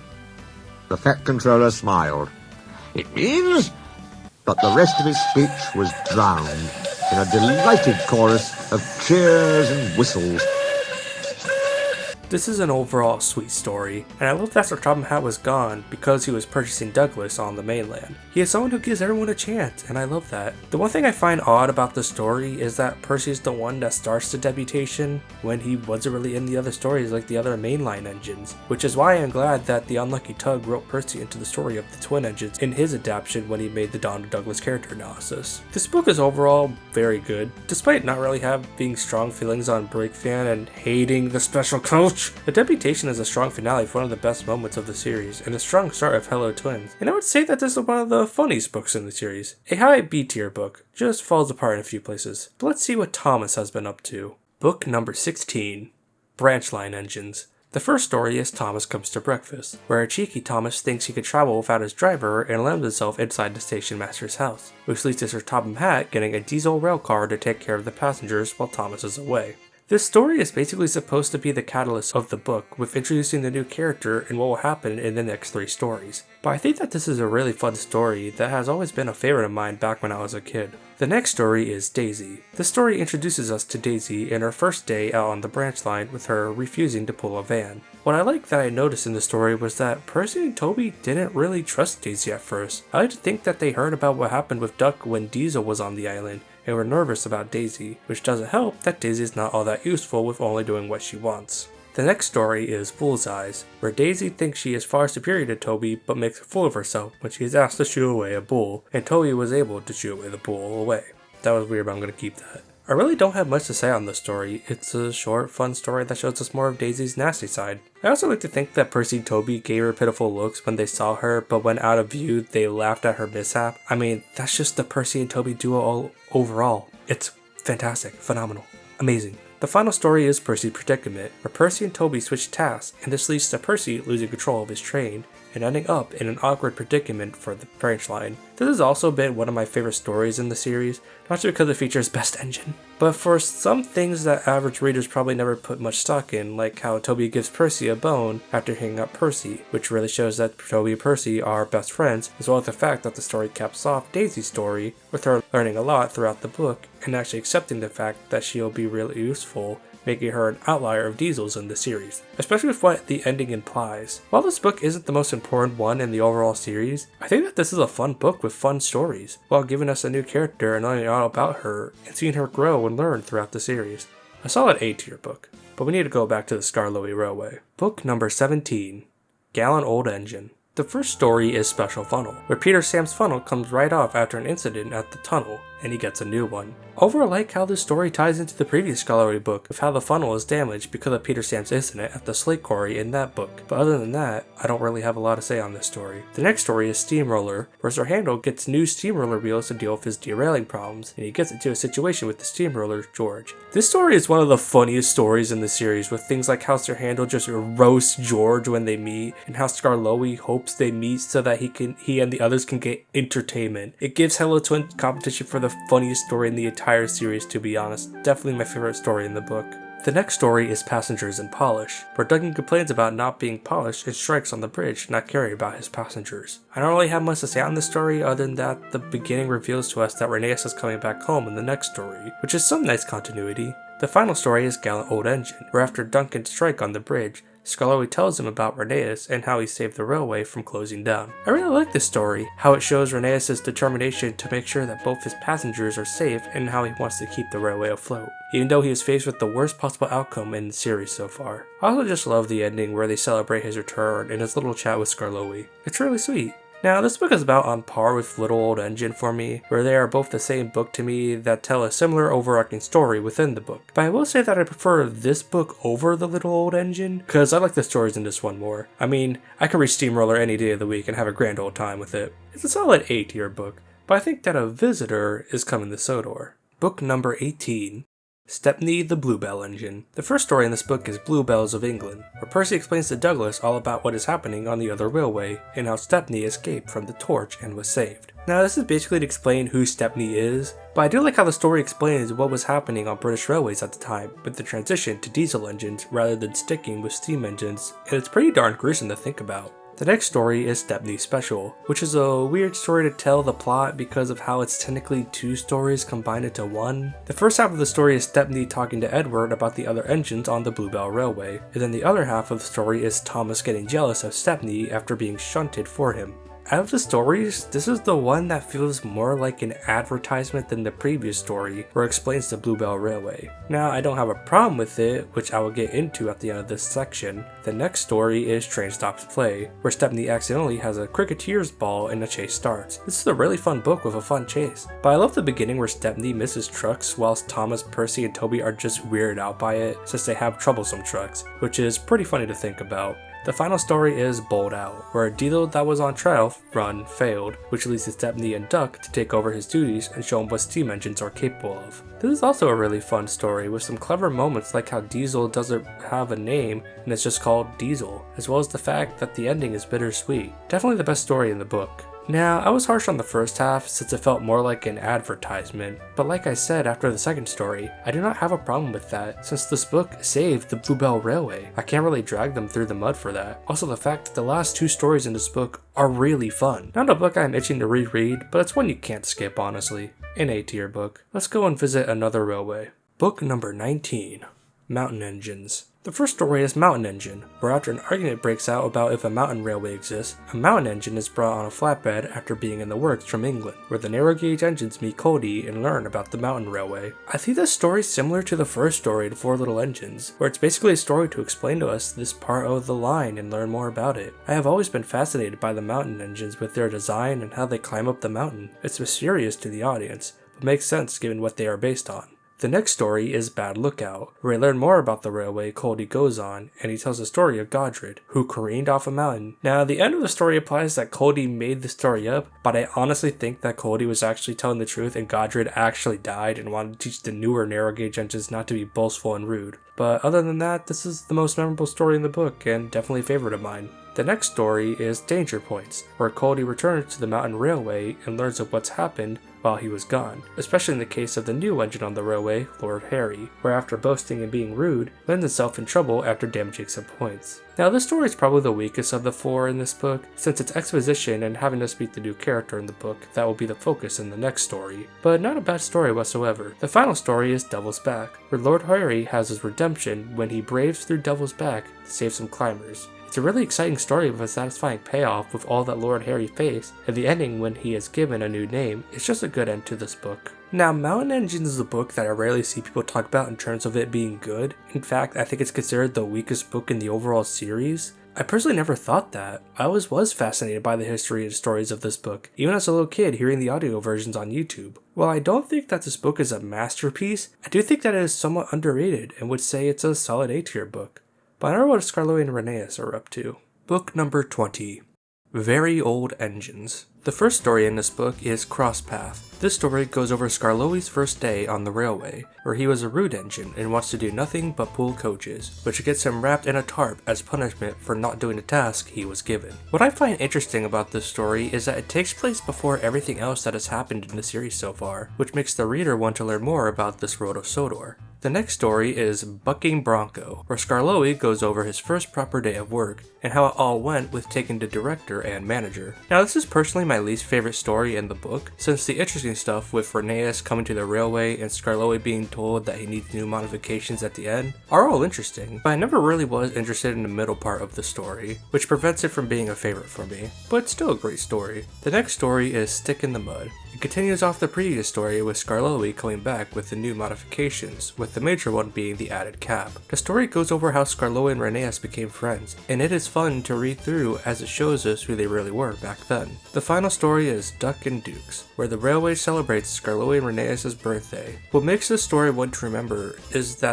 The Fat Controller smiled. It means... But the rest of his speech was drowned in a delighted chorus of cheers and whistles. This is an overall sweet story, and I love that Sir Topham Hatt was gone because he was purchasing Douglas on the mainland. He is someone who gives everyone a chance, and I love that. The one thing I find odd about the story is that Percy is the one that starts the deputation when he wasn't really in the other stories like the other mainline engines, which is why I'm glad that the Unlucky Tug wrote Percy into the story of the twin engines in his adaptation when he made the Donald Douglas character analysis. This book is overall very good, despite not really having strong feelings on Brake Van and hating the special coach. The Deputation is a strong finale for one of the best moments of the series, and a strong start of Hello Twins, and I would say that this is one of the funniest books in the series. A high B-tier book, just falls apart in a few places. But let's see what Thomas has been up to. Book number 16, Branch Line Engines. The first story is Thomas Comes to Breakfast, where a cheeky Thomas thinks he could travel without his driver and lands himself inside the station master's house, which leads to Sir Topham Hatt getting a diesel rail car to take care of the passengers while Thomas is away. This story is basically supposed to be the catalyst of the book, with introducing the new character and what will happen in the next 3 stories. But I think that this is a really fun story that has always been a favorite of mine back when I was a kid. The next story is Daisy. This story introduces us to Daisy in her first day out on the branch line, with her refusing to pull a van. What I like that I noticed in the story was that Percy and Toby didn't really trust Daisy at first. I like to think that they heard about what happened with Duck when Diesel was on the island, and were nervous about Daisy, which doesn't help that Daisy is not all that useful with only doing what she wants. The next story is Bullseyes, where Daisy thinks she is far superior to Toby but makes a fool of herself when she is asked to shoo away a bull, and Toby was able to shoo away the bull away. That was weird, but I'm going to keep that. I really don't have much to say on this story. It's a short, fun story that shows us more of Daisy's nasty side. I also like to think that Percy and Toby gave her pitiful looks when they saw her, but when out of view, they laughed at her mishap. I mean, that's just the Percy and Toby duo all overall. It's fantastic, phenomenal, amazing. The final story is Percy's Predicament, where Percy and Toby switch tasks, and this leads to Percy losing control of his train and ending up in an awkward predicament for the branch line. This has also been one of my favorite stories in the series, not just because it features best engine, but for some things that average readers probably never put much stock in, like how Toby gives Percy a bone after hanging up Percy, which really shows that Toby and Percy are best friends, as well as the fact that the story caps off Daisy's story, with her learning a lot throughout the book, and actually accepting the fact that she'll be really useful, making her an outlier of Diesels in the series, especially with what the ending implies. While this book isn't the most important one in the overall series, I think that this is a fun book with fun stories, while giving us a new character and learning all about her, and seeing her grow and learn throughout the series. A solid A-tier book, but we need to go back to the Skarloey Railway. Book number 17, Gallon Old Engine. The first story is Special Funnel, where Peter Sam's funnel comes right off after an incident at the tunnel, and he gets a new one. Overall, I like how this story ties into the previous Skarloey book, with how the funnel is damaged because of Peter Sam's incident at the slate quarry in that book. But other than that, I don't really have a lot to say on this story. The next story is Steamroller, where Sir Handel gets new steamroller wheels to deal with his derailing problems, and he gets into a situation with the steamroller, George. This story is one of the funniest stories in the series, with things like how Sir Handel just roasts George when they meet, and how Skarloey hopes they meet so that he and the others can get entertainment. It gives Hello Twins competition for the funniest story in the entire series, to be honest. Definitely my favorite story in the book. The next story is Passengers and Polish, where Duncan complains about not being polished and strikes on the bridge, not caring about his passengers. I don't really have much to say on this story other than that the beginning reveals to us that Rheneas is coming back home in the next story, which is some nice continuity. The final story is Gallant Old Engine, where after Duncan's strike on the bridge, Skarloey tells him about Rheneas and how he saved the railway from closing down. I really like this story, how it shows Rheneas' determination to make sure that both his passengers are safe and how he wants to keep the railway afloat, even though he is faced with the worst possible outcome in the series so far. I also just love the ending where they celebrate his return and his little chat with Skarloey. It's really sweet. Now, this book is about on par with Little Old Engine for me, where they are both the same book to me that tell a similar overarching story within the book. But I will say that I prefer this book over the Little Old Engine, because I like the stories in this one more. I mean, I could read Steamroller any day of the week and have a grand old time with it. It's a solid A tier book, but I think that a visitor is coming to Sodor. Book number 18. Stepney the Bluebell Engine. The first story in this book is Bluebells of England, where Percy explains to Douglas all about what is happening on the other railway, and how Stepney escaped from the torch and was saved. Now, this is basically to explain who Stepney is, but I do like how the story explains what was happening on British railways at the time, with the transition to diesel engines rather than sticking with steam engines, and it's pretty darn gruesome to think about. The next story is Stepney Special, which is a weird story to tell the plot because of how it's technically 2 stories combined into one. The first half of the story is Stepney talking to Edward about the other engines on the Bluebell Railway, and then the other half of the story is Thomas getting jealous of Stepney after being shunted for him. Out of the stories, this is the one that feels more like an advertisement than the previous story, where it explains the Bluebell Railway. Now, I don't have a problem with it, which I will get into at the end of this section. The next story is Train Stops Play, where Stepney accidentally has a cricketier's ball and the chase starts. This is a really fun book with a fun chase. But I love the beginning where Stepney misses trucks whilst Thomas, Percy, and Toby are just weirded out by it, since they have troublesome trucks, which is pretty funny to think about. The final story is Bowled Out, where a diesel that was on trial run failed, which leads to Stepney and Duck to take over his duties and show him what steam engines are capable of. This is also a really fun story with some clever moments like how Diesel doesn't have a name and it's just called Diesel, as well as the fact that the ending is bittersweet. Definitely the best story in the book. Now, I was harsh on the first half since it felt more like an advertisement, but like I said after the second story, I do not have a problem with that since this book saved the Bluebell Railway. I can't really drag them through the mud for that. Also, the fact that the last 2 stories in this book are really fun. Not a book I'm itching to reread, but it's one you can't skip honestly. An A tier book. Let's go and visit another railway. Book number 19. Mountain Engines. The first story is Mountain Engine, where after an argument breaks out about if a mountain railway exists, a mountain engine is brought on a flatbed after being in the works from England, where the narrow gauge engines meet Cody and learn about the mountain railway. I think this story is similar to the first story, The Four Little Engines, where it's basically a story to explain to us this part of the line and learn more about it. I have always been fascinated by the mountain engines with their design and how they climb up the mountain. It's mysterious to the audience, but makes sense given what they are based on. The next story is Bad Lookout, where we learn more about the railway Cody goes on, and he tells the story of Godred, who careened off a mountain. Now, the end of the story implies that Cody made the story up, but I honestly think that Cody was actually telling the truth and Godred actually died and wanted to teach the newer narrow gauge engines not to be boastful and rude. But other than that, this is the most memorable story in the book, and definitely a favorite of mine. The next story is Danger Points, where Cody returns to the mountain railway and learns of what's happened while he was gone, especially in the case of the new engine on the railway, Lord Harry, where after boasting and being rude, lands himself in trouble after damaging some points. Now, this story is probably the weakest of the 4 in this book, since it's exposition and having us meet the new character in the book that will be the focus in the next story, but not a bad story whatsoever. The final story is Devil's Back, where Lord Harry has his redemption when he braves through Devil's Back to save some climbers. It's a really exciting story with a satisfying payoff with all that Lord Harry faced, and the ending when he is given a new name. It's just a good end to this book. Now, Mountain Engines is a book that I rarely see people talk about in terms of it being good. In fact, I think it's considered the weakest book in the overall series. I personally never thought that. I always was fascinated by the history and stories of this book, even as a little kid hearing the audio versions on YouTube. While I don't think that this book is a masterpiece, I do think that it is somewhat underrated and would say it's a solid A tier book. But I don't know what Scarlowe and Rheneas are up to. Book number 20. Very Old Engines. The first story in this book is Crosspath. This story goes over Scarlowe's first day on the railway, where he was a route engine and wants to do nothing but pull coaches, which gets him wrapped in a tarp as punishment for not doing the task he was given. What I find interesting about this story is that it takes place before everything else that has happened in the series so far, which makes the reader want to learn more about this road of Sodor. The next story is Bucking Bronco, where Scarlowe goes over his first proper day of work and how it all went with taking the director and manager. Now, this is personally my least favorite story in the book, since the interesting stuff with Rheneas coming to the railway and Scarlowe being told that he needs new modifications at the end are all interesting, but I never really was interested in the middle part of the story, which prevents it from being a favorite for me, but it's still a great story. The next story is Stick in the Mud. It continues off the previous story with Skarloey coming back with the new modifications, with the major one being the added cap. The story goes over how Skarloey and Rhaenyra became friends, and it is fun to read through as it shows us who they really were back then. The final story is Duck and Dukes, where the railway celebrates Skarloey and Rhaenyra's birthday. What makes this story one to remember is the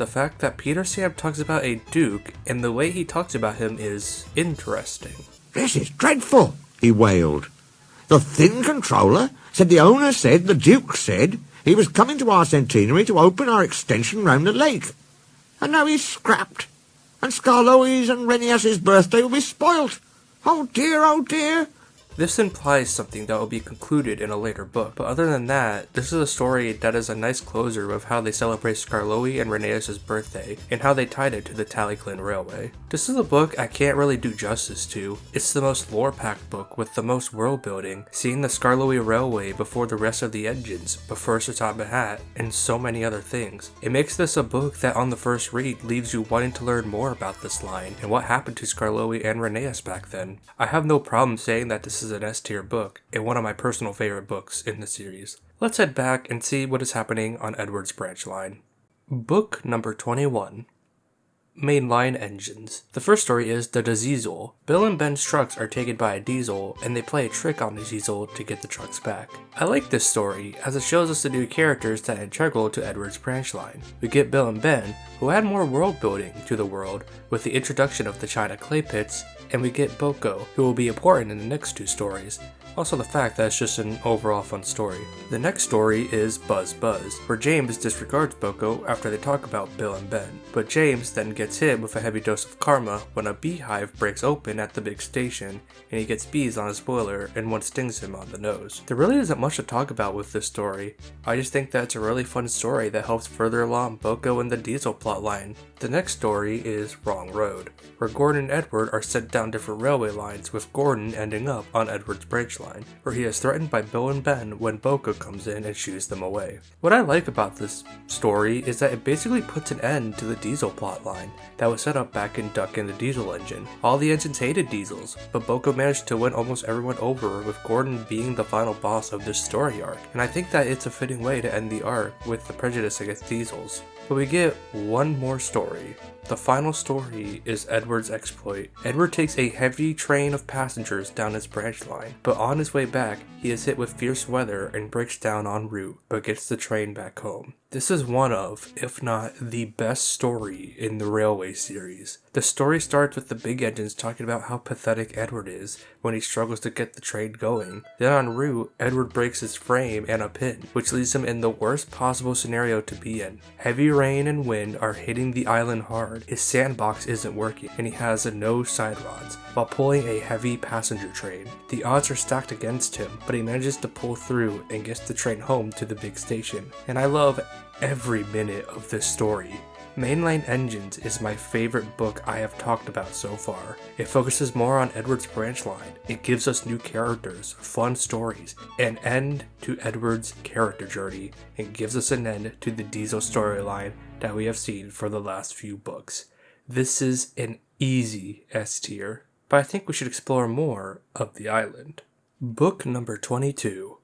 fact that Peter Sam talks about a duke, and the way he talks about him is interesting. This is dreadful, he wailed. The thin controller said the owner said the Duke said he was coming to our centenary to open our extension round the lake. And now he's scrapped. And Skarloey's and Rhaenyra's birthday will be spoilt. Oh dear, oh dear. This implies something that will be concluded in a later book, but other than that, this is a story that is a nice closure of how they celebrate Skarloey and Rhaenyra's birthday, and how they tied it to the Tallyclin Railway. This is a book I can't really do justice to. It's the most lore-packed book with the most world building, seeing the Skarloey Railway before the rest of the engines, before Sir Top Hat, and so many other things. It makes this a book that on the first read leaves you wanting to learn more about this line, and what happened to Skarloey and Rhaenyra back then. I have no problem saying that this is an S-tier book, and one of my personal favorite books in the series. Let's head back and see what is happening on Edward's branch line. Book number 21. Mainline Engines. The first story is The Diesel. Bill and Ben's trucks are taken by a diesel, and they play a trick on the diesel to get the trucks back. I like this story, as it shows us the new characters that are integral to Edward's branch line. We get Bill and Ben, who add more world building to the world with the introduction of the China clay pits, and we get Boko, who will be important in the next two stories. Also the fact that it's just an overall fun story. The next story is Buzz Buzz, where James disregards Boko after they talk about Bill and Ben, but James then gets hit with a heavy dose of karma when a beehive breaks open at the big station, and he gets bees on his boiler and one stings him on the nose. There really isn't much to talk about with this story. I just think that it's a really fun story that helps further along Boko and the Diesel plotline. The next story is Wrong Road, where Gordon and Edward are sent down different railway lines, with Gordon ending up on Edward's branch line, where he is threatened by Bill and Ben when Boko comes in and shoos them away. What I like about this story is that it basically puts an end to the Diesel plotline that was set up back in Duck and the Diesel Engine. All the engines hated diesels, but Boko managed to win almost everyone over, with Gordon being the final boss of this story arc, and I think that it's a fitting way to end the arc with the prejudice against diesels. But we get one more story. The final story is Edward's exploit. Edward takes a heavy train of passengers down his branch line, but on his way back, he is hit with fierce weather and breaks down en route, but gets the train back home. This is one of, if not the best story in the Railway series. The story starts with the big engines talking about how pathetic Edward is when he struggles to get the train going. Then en route, Edward breaks his frame and a pin, which leaves him in the worst possible scenario to be in. Heavy rain and wind are hitting the island hard, his sandbox isn't working, and he has no side rods, while pulling a heavy passenger train. The odds are stacked against him, but he manages to pull through and gets the train home to the big station. And I love every minute of this story. Mainline Engines is my favorite book I have talked about so far. It focuses more on Edward's branch line. It gives us new characters, fun stories, an end to Edward's character journey, and gives us an end to the Diesel storyline that we have seen for the last few books. This is an easy S tier, but I think we should explore more of the island. Book number 22.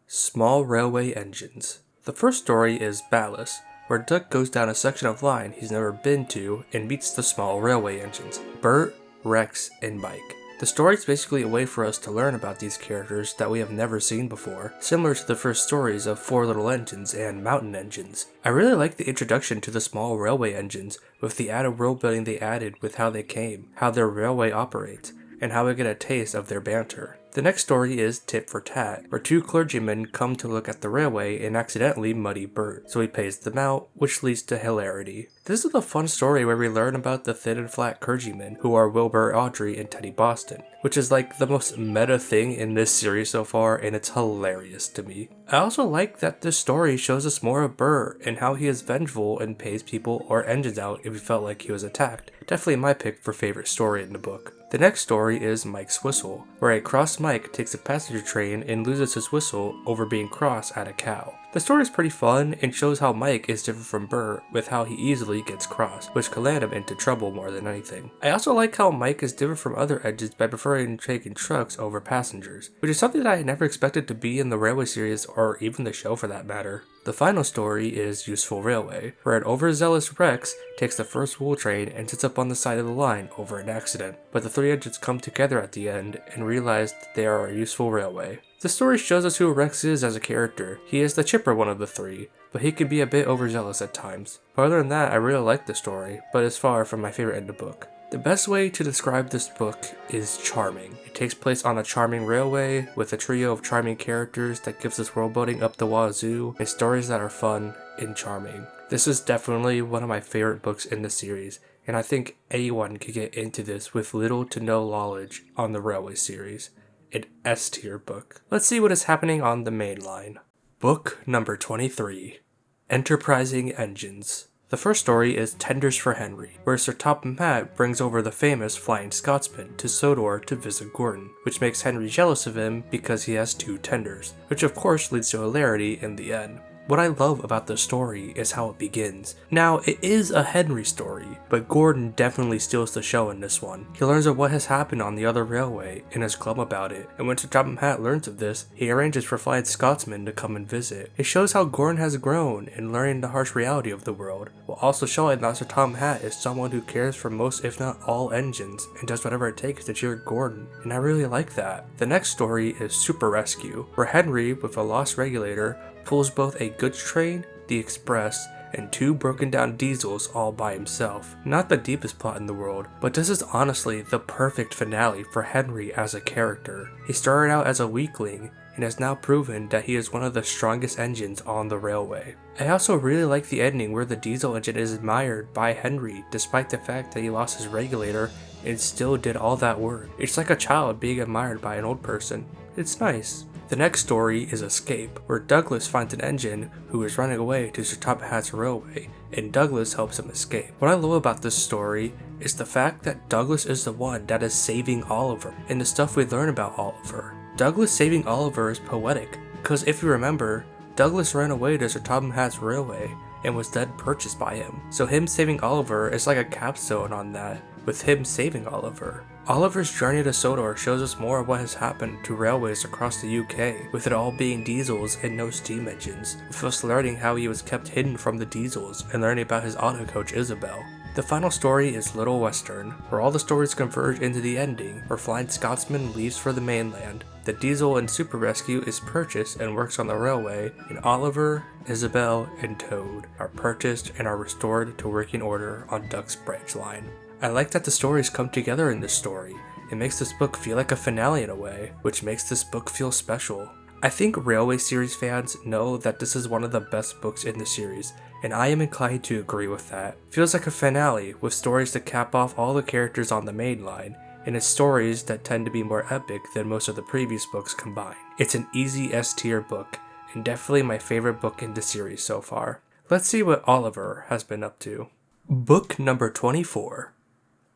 Small Railway Engines. The first story is Ballast, where Duck goes down a section of line he's never been to and meets the small railway engines, Bert, Rex, and Mike. The story is basically a way for us to learn about these characters that we have never seen before, similar to the first stories of Four Little Engines and Mountain Engines. I really like the introduction to the small railway engines, with the added world building they added with how they came, how their railway operates, and how we get a taste of their banter. The next story is Tit for Tat, where two clergymen come to look at the railway and accidentally muddy Bert, so he pays them out, which leads to hilarity. This is a fun story where we learn about the thin and flat clergymen, who are Wilbert, Audrey, and Teddy Boston, which is like the most meta thing in this series so far, and it's hilarious to me. I also like that this story shows us more of Bert and how he is vengeful and pays people or engines out if he felt like he was attacked. Definitely my pick for favorite story in the book. The next story is Mike's Whistle, where a crossed Mike takes a passenger train and loses his whistle over being cross at a cow. The story is pretty fun and shows how Mike is different from Bert with how he easily gets crossed, which could land him into trouble more than anything. I also like how Mike is different from other engines by preferring taking trucks over passengers, which is something that I had never expected to be in the Railway series or even the show for that matter. The final story is Useful Railway, where an overzealous Rex takes the first wool train and sits up on the side of the line over an accident, but the three engines come together at the end and realize that they are a useful railway. The story shows us who Rex is as a character. He is the chipper one of the three, but he can be a bit overzealous at times. But other than that, I really like the story, but it's far from my favorite in the book. The best way to describe this book is charming. It takes place on a charming railway with a trio of charming characters that gives us world building up the wazoo and stories that are fun and charming. This is definitely one of my favorite books in the series, and I think anyone could get into this with little to no knowledge on the Railway series. An S tier book. Let's see what is happening on the main line. Book number 23. Enterprising Engines. The first story is Tenders for Henry, where Sir Topham Hatt brings over the famous Flying Scotsman to Sodor to visit Gordon, which makes Henry jealous of him because he has 2 tenders, which of course leads to hilarity in the end. What I love about this story is how it begins. Now, it is a Henry story, but Gordon definitely steals the show in this one. He learns of what has happened on the other railway and is glum about it, and when Sir Topham Hatt learns of this, he arranges for Flying Scotsman to come and visit. It shows how Gordon has grown in learning the harsh reality of the world, while also showing that Sir Topham Hatt is someone who cares for most if not all engines, and does whatever it takes to cheer Gordon, and I really like that. The next story is Super Rescue, where Henry, with a lost regulator, pulls both a goods train, the express, and 2 broken down diesels all by himself. Not the deepest plot in the world, but this is honestly the perfect finale for Henry as a character. He started out as a weakling and has now proven that he is one of the strongest engines on the railway. I also really like the ending where the diesel engine is admired by Henry despite the fact that he lost his regulator and still did all that work. It's like a child being admired by an old person. It's nice. The next story is Escape, where Douglas finds an engine who is running away to Sir Topham Hatt's railway, and Douglas helps him escape. What I love about this story is the fact that Douglas is the one that is saving Oliver, and the stuff we learn about Oliver. Douglas saving Oliver is poetic, because if you remember, Douglas ran away to Sir Topham Hatt's railway and was then purchased by him. So him saving Oliver is like a capstone on that, with him saving Oliver. Oliver's journey to Sodor shows us more of what has happened to railways across the UK, with it all being diesels and no steam engines, with us learning how he was kept hidden from the diesels and learning about his auto coach Isabel. The final story is Little Western, where all the stories converge into the ending, where Flying Scotsman leaves for the mainland. The diesel and Super Rescue is purchased and works on the railway, and Oliver, Isabel, and Toad are purchased and are restored to working order on Duck's branch line. I like that the stories come together in this story. It makes this book feel like a finale in a way, which makes this book feel special. I think Railway series fans know that this is one of the best books in the series, and I am inclined to agree with that. It feels like a finale, with stories to cap off all the characters on the main line, and it's stories that tend to be more epic than most of the previous books combined. It's an easy S tier book, and definitely my favorite book in the series so far. Let's see what Oliver has been up to. Book number 24.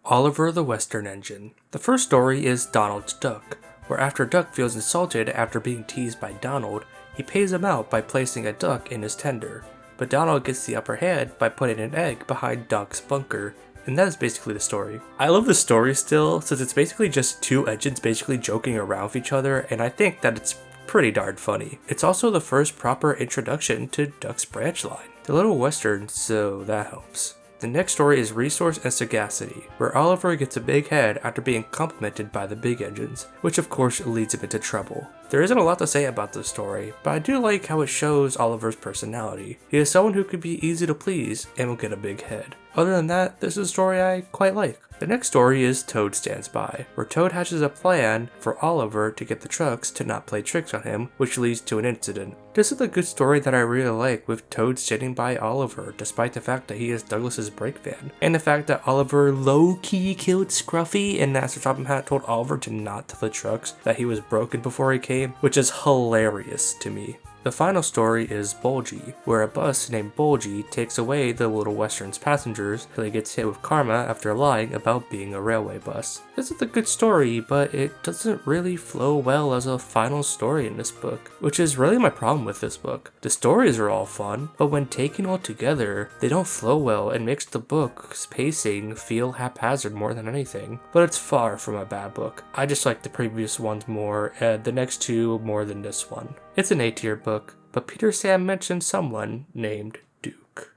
Oliver the Western Engine. The first story is Donald's Duck, where after Duck feels insulted after being teased by Donald, he pays him out by placing a duck in his tender. But Donald gets the upper hand by putting an egg behind Duck's bunker, and that is basically the story. I love the story still, since it's basically just 2 engines basically joking around with each other, and I think that it's pretty darn funny. It's also the first proper introduction to Duck's branch line. The Little Western, so that helps. The next story is Resource and Sagacity, where Oliver gets a big head after being complimented by the big engines, which of course leads him into trouble. There isn't a lot to say about this story, but I do like how it shows Oliver's personality. He is someone who could be easy to please and will get a big head. Other than that, this is a story I quite like. The next story is Toad Stands By, where Toad hatches a plan for Oliver to get the trucks to not play tricks on him, which leads to an incident. This is a good story that I really like, with Toad standing by Oliver despite the fact that he is Douglas's brake van, and the fact that Oliver low-key killed Scruffy and that Sir Topham Hatt told Oliver to not tell the trucks that he was broken before he came, which is hilarious to me. The final story is Bulgy, where a bus named Bulgy takes away the Little Western's passengers till he gets hit with karma after lying about being a railway bus. This is a good story, but it doesn't really flow well as a final story in this book, which is really my problem with this book. The stories are all fun, but when taken all together, they don't flow well and makes the book's pacing feel haphazard more than anything. But it's far from a bad book. I just like the previous ones more, and the next two more than this one. It's an A-tier book, but Peter Sam mentioned someone named Duke.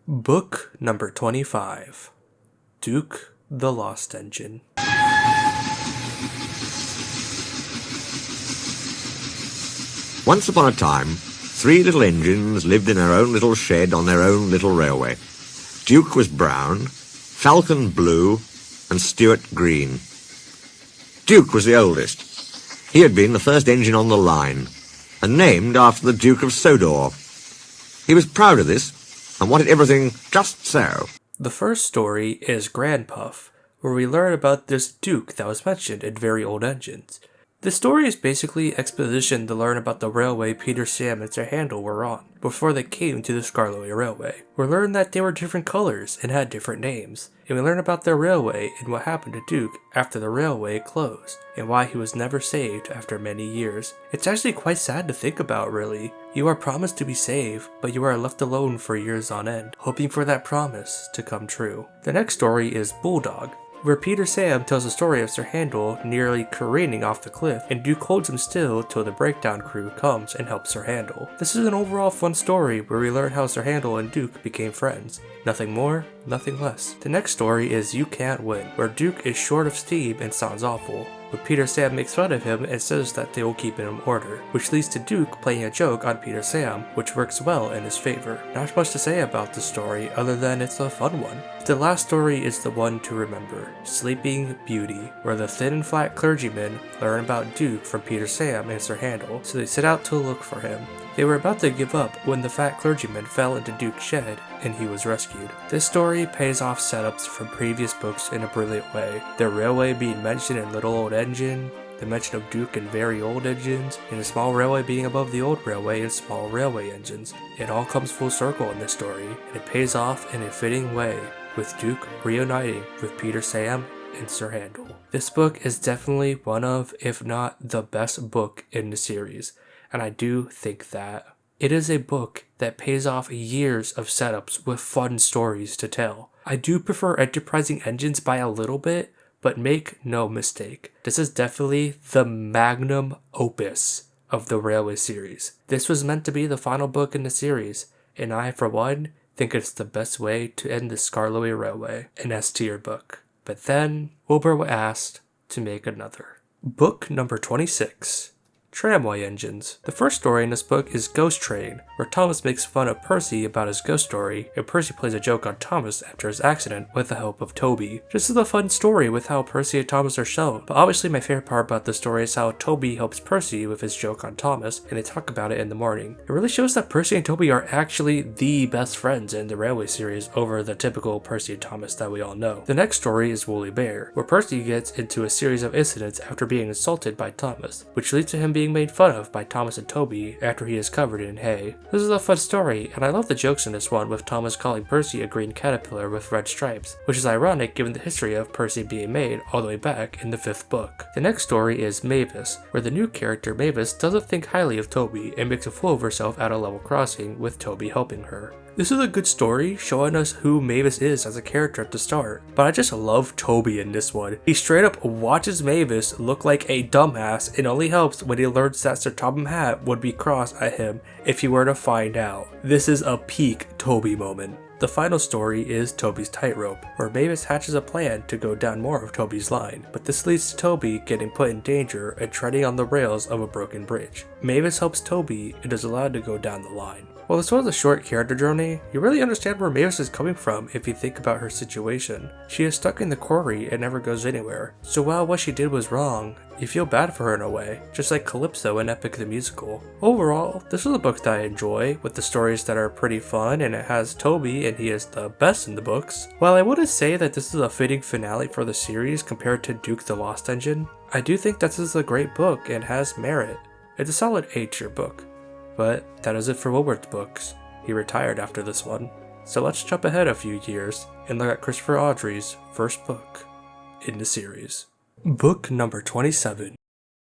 Book number 25. Duke the Lost Engine. Once upon a time, 3 little engines lived in their own little shed on their own little railway. Duke was brown, Falcon blue, and Stuart green. Duke was the oldest. He had been the first engine on the line, and named after the Duke of Sodor. He was proud of this, and wanted everything just so. The first story is Grand Puff, where we learn about this Duke that was mentioned in very old engines. The story is basically exposition to learn about the railway Peter Sam and Sir Handel were on, before they came to the Scarlowy Railway. We learn that they were different colors and had different names, and we learn about their railway and what happened to Duke after the railway closed, and why he was never saved after many years. It's actually quite sad to think about, really. You are promised to be saved, but you are left alone for years on end, hoping for that promise to come true. The next story is Bulldog, where Peter Sam tells the story of Sir Handel nearly careening off the cliff, and Duke holds him still till the breakdown crew comes and helps Sir Handel. This is an overall fun story where we learn how Sir Handel and Duke became friends. Nothing more, nothing less. The next story is You Can't Win, where Duke is short of steam and sounds awful, but Peter Sam makes fun of him and says that they will keep him in order, which leads to Duke playing a joke on Peter Sam, which works well in his favor. Not much to say about the story other than it's a fun one. The last story is the one to remember, Sleeping Beauty, where the thin and flat clergymen learn about Duke from Peter Sam and Sir Handel, so they set out to look for him. They were about to give up when the fat clergyman fell into Duke's shed and he was rescued. This story pays off setups from previous books in a brilliant way. The railway being mentioned in Little Old Engine, the mention of Duke in very old engines, and the small railway being above the old railway in small railway engines. It all comes full circle in this story, and it pays off in a fitting way, with Duke reuniting with Peter Sam and Sir Handel. This book is definitely one of, if not the best book in the series, and I do think that. It is a book that pays off years of setups with fun stories to tell. I do prefer Enterprising Engines by a little bit, but make no mistake, this is definitely the magnum opus of the Railway series. This was meant to be the final book in the series, and I, for one, think it's the best way to end the Scarlowy Railway, an S-tier book. But then, Wilbert was asked to make another. Book number 26. Tramway Engines. The first story in this book is Ghost Train, where Thomas makes fun of Percy about his ghost story, and Percy plays a joke on Thomas after his accident with the help of Toby. This is a fun story with how Percy and Thomas are shown, but obviously my favorite part about the story is how Toby helps Percy with his joke on Thomas, and they talk about it in the morning. It really shows that Percy and Toby are actually the best friends in the Railway series over the typical Percy and Thomas that we all know. The next story is Woolly Bear, where Percy gets into a series of incidents after being insulted by Thomas, which leads to him being made fun of by Thomas and Toby after he is covered in hay. This is a fun story, and I love the jokes in this one, with Thomas calling Percy a green caterpillar with red stripes, which is ironic given the history of Percy being made all the way back in the 5th book. The next story is Mavis, where the new character Mavis doesn't think highly of Toby and makes a fool of herself at a level crossing with Toby helping her. This is a good story, showing us who Mavis is as a character at the start, but I just love Toby in this one. He straight up watches Mavis look like a dumbass and only helps when he learns that Sir Topham Hatt would be cross at him if he were to find out. This is a peak Toby moment. The final story is Toby's Tightrope, where Mavis hatches a plan to go down more of Toby's line, but this leads to Toby getting put in danger and treading on the rails of a broken bridge. Mavis helps Toby and is allowed to go down the line. While this was a short character journey, you really understand where Mavis is coming from if you think about her situation. She is stuck in the quarry and never goes anywhere, so while what she did was wrong, you feel bad for her in a way, just like Calypso in Epic the Musical. Overall, this is a book that I enjoy, with the stories that are pretty fun, and it has Toby and he is the best in the books. While I wouldn't say that this is a fitting finale for the series compared to Duke the Lost Engine, I do think that this is a great book and has merit. It's a solid A-tier book. But that is it for Wilbert's books. He retired after this one. So let's jump ahead a few years and look at Christopher Awdry's first book in the series. Book number 27.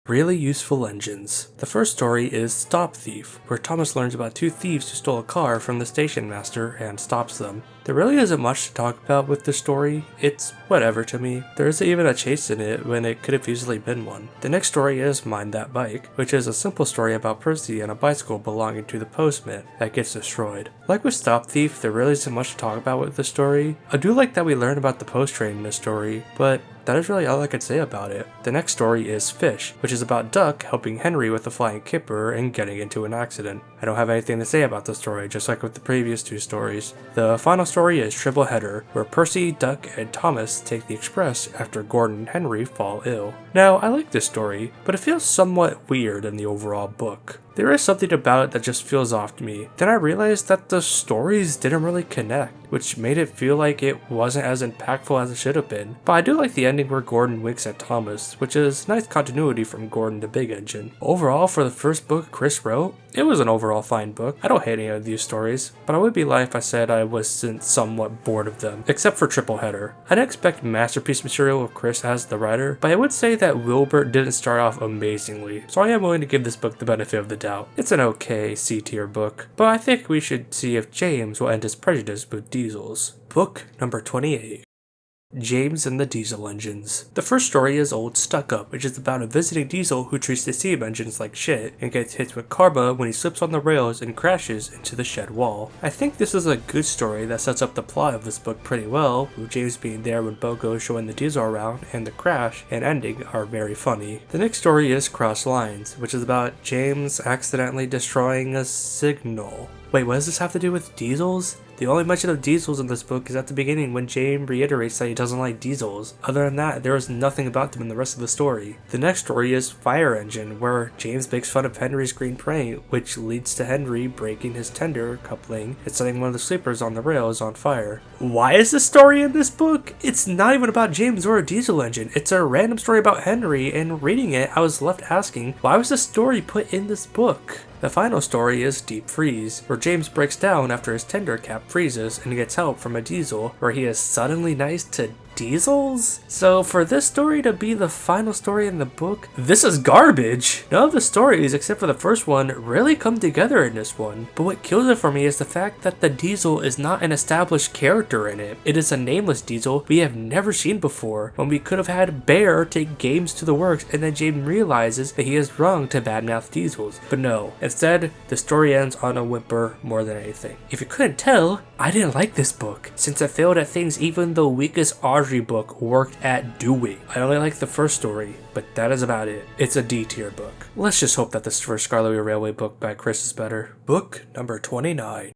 Really Useful Engines. The first story is Stop Thief, where Thomas learns about two thieves who stole a car from the station master and stops them. There really isn't much to talk about with the story. It's whatever to me. There isn't even a chase in it when it could have easily been one. The next story is Mind That Bike, which is a simple story about Percy and a bicycle belonging to the postman that gets destroyed. Like with Stop Thief, there really isn't much to talk about with the story. I do like that we learn about the post train in this story, but that is really all I could say about it. The next story is Fish, which is about Duck helping Henry with the flying kipper and getting into an accident. I don't have anything to say about the story, just like with the previous two stories. The final story is Triple Header, where Percy, Duck, and Thomas take the express after Gordon and Henry fall ill. Now, I like this story, but it feels somewhat weird in the overall book. There is something about it that just feels off to me. Then I realized that the stories didn't really connect, which made it feel like it wasn't as impactful as it should have been. But I do like the ending where Gordon winks at Thomas, which is nice continuity from Gordon the Big Engine. Overall, for the first book Chris wrote, it was an overall fine book. I don't hate any of these stories, but I would be lying if I said I wasn't somewhat bored of them, except for Triple Header. I didn't expect masterpiece material with Chris as the writer, but I would say that Wilbert didn't start off amazingly, so I am willing to give this book the benefit of the doubt. It's an okay C-tier book, but I think we should see if James will end his prejudice with diesels. Book number 28. James and the Diesel Engines. The first story is Old Stuck Up, which is about a visiting diesel who treats the steam engines like shit and gets hit with karma when he slips on the rails and crashes into the shed wall. I think this is a good story that sets up the plot of this book pretty well, with James being there when Bo goes showing the diesel around, and the crash and ending are very funny. The next story is Cross Lines, which is about James accidentally destroying a signal. Wait, what does this have to do with diesels? The only mention of diesels in this book is at the beginning when James reiterates that he doesn't like diesels. Other than that, there is nothing about them in the rest of the story. The next story is Fire Engine, where James makes fun of Henry's green paint, which leads to Henry breaking his tender coupling and setting one of the sleepers on the rails on fire. Why is this story in this book? It's not even about James or a diesel engine. It's a random story about Henry, and reading it, I was left asking, why was this story put in this book? The final story is Deep Freeze, where James breaks down after his tender cap freezes and gets help from a diesel, where he is suddenly nice to diesels? So for this story to be the final story in the book, this is garbage. None of the stories, except for the first one, really come together in this one. But what kills it for me is the fact that the diesel is not an established character in it. It is a nameless diesel we have never seen before, when we could have had Bear take Games to the works and then James realizes that he is wrong to badmouth diesels. But no, instead, the story ends on a whimper more than anything. If you couldn't tell, I didn't like this book, since it failed at things even the weakest Audrey book worked at doing. I only like the first story, but that is about it. It's a D-tier book. Let's just hope that this first Scarlet Wheel Railway book by Chris is better. Book number 29.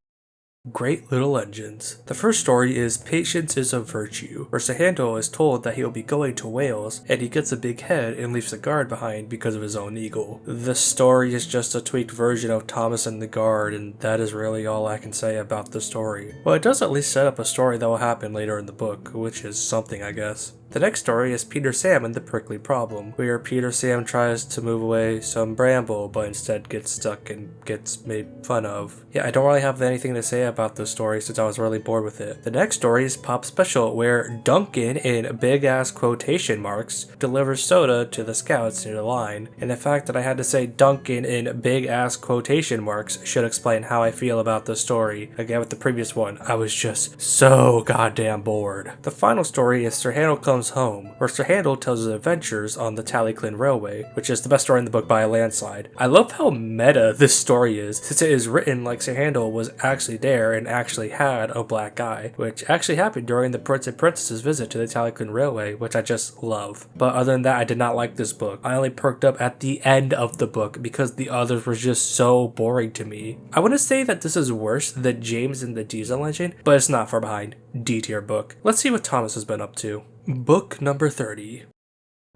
Great Little Engines. The first story is Patience is a Virtue, where Sahandel is told that he'll be going to Wales, and he gets a big head and leaves the guard behind because of his own ego. The story is just a tweaked version of Thomas and the Guard, and that is really all I can say about the story. Well, it does at least set up a story that will happen later in the book, which is something, I guess. The next story is Peter Sam and the Prickly Problem, where Peter Sam tries to move away some bramble, but instead gets stuck and gets made fun of. Yeah, I don't really have anything to say about this story since I was really bored with it. The next story is Pop Special, where Duncan, in big-ass quotation marks, delivers soda to the scouts near the line. And the fact that I had to say Duncan in big-ass quotation marks should explain how I feel about the story. Again, with the previous one, I was just so goddamn bored. The final story is Sir Handel Comes Home, where Sir Handel tells his adventures on the Tallyclin Railway, which is the best story in the book by a landslide. I love how meta this story is, since it is written like Sir Handel was actually there and actually had a black eye, which actually happened during the Prince and Princess's visit to the Tallyclin Railway, which I just love. But other than that, I did not like this book. I only perked up at the end of the book because the others were just so boring to me. I want to say that this is worse than James and the Diesel Engine, but it's not far behind. D-tier book. Let's see what Thomas has been up to. Book number 30.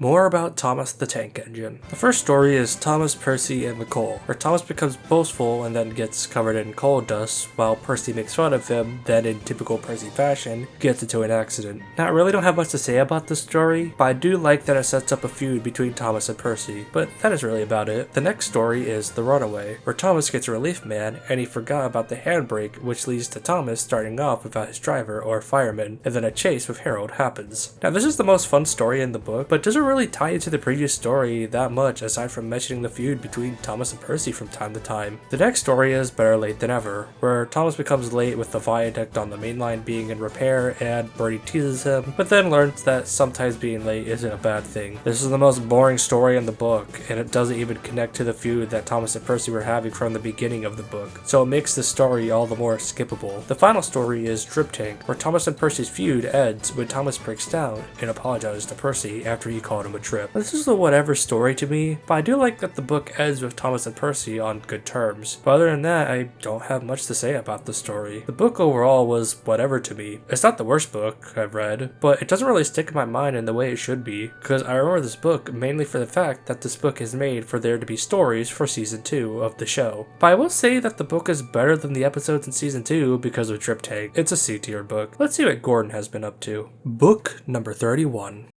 More about Thomas the Tank Engine. The first story is Thomas, Percy, and the Coal, where Thomas becomes boastful and then gets covered in coal dust, while Percy makes fun of him, then in typical Percy fashion, gets into an accident. Now, I really don't have much to say about this story, but I do like that it sets up a feud between Thomas and Percy, but that is really about it. The next story is The Runaway, where Thomas gets a relief man, and he forgot about the handbrake, which leads to Thomas starting off without his driver or fireman, and then a chase with Harold happens. Now, this is the most fun story in the book, but doesn't really tie into the previous story that much aside from mentioning the feud between Thomas and Percy from time to time. The next story is Better Late Than Ever, where Thomas becomes late with the viaduct on the main line being in repair and Bertie teases him, but then learns that sometimes being late isn't a bad thing. This is the most boring story in the book, and it doesn't even connect to the feud that Thomas and Percy were having from the beginning of the book, so it makes the story all the more skippable. The final story is Drip Tank, where Thomas and Percy's feud ends when Thomas breaks down and apologizes to Percy after he called him a trip. This is a whatever story to me, but I do like that the book ends with Thomas and Percy on good terms. But other than that, I don't have much to say about the story. The book overall was whatever to me. It's not the worst book I've read, but it doesn't really stick in my mind in the way it should be, because I remember this book mainly for the fact that this book is made for there to be stories for season 2 of the show. But I will say that the book is better than the episodes in season 2 because of Drip Tank. It's a C-tier book. Let's see what Gordon has been up to. Book number 31.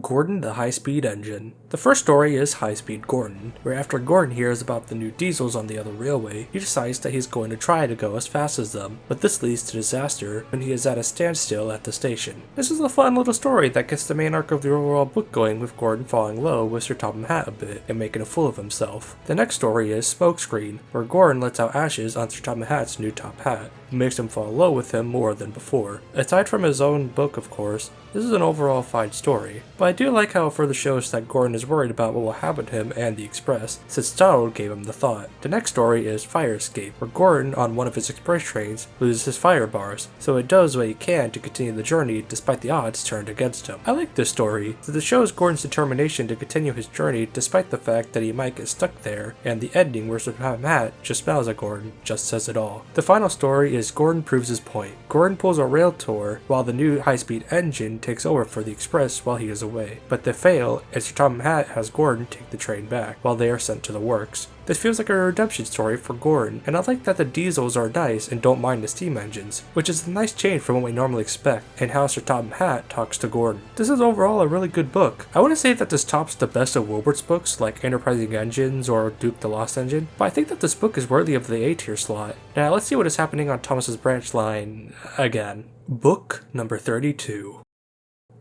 Gordon the High-Speed Engine. The first story is High-Speed Gordon, where after Gordon hears about the new diesels on the other railway, he decides that he's going to try to go as fast as them, but this leads to disaster when he is at a standstill at the station. This is a fun little story that gets the main arc of the overall book going with Gordon falling low with Sir Topham Hatt a bit and making a fool of himself. The next story is Smokescreen, where Gordon lets out ashes on Sir Topham Hatt's new top hat, and makes him fall low with him more than before. Aside from his own book, of course, this is an overall fine story, but I do like how it further shows that Gordon is worried about what will happen to him and the Express, since Donald gave him the thought. The next story is Fire Escape, where Gordon, on one of his express trains, loses his fire bars, so it does what he can to continue the journey despite the odds turned against him. I like this story, since it shows Gordon's determination to continue his journey despite the fact that he might get stuck there, and the ending where Sir Topham Hatt just smiles at Gordon just says it all. The final story is Gordon Proves His Point. Gordon pulls a rail tour while the new high-speed engine takes over for the Express while he is away, but they fail as Sir Topham Hatt has Gordon take the train back while they are sent to the works. This feels like a redemption story for Gordon, and I like that the diesels are nice and don't mind the steam engines, which is a nice change from what we normally expect, and how Sir Topham Hatt talks to Gordon. This is overall a really good book. I wouldn't say that this tops the best of Wilbert's books like Enterprising Engines or Duke the Lost Engine, but I think that this book is worthy of the A-tier slot. Now let's see what is happening on Thomas's branch line again. Book number 32.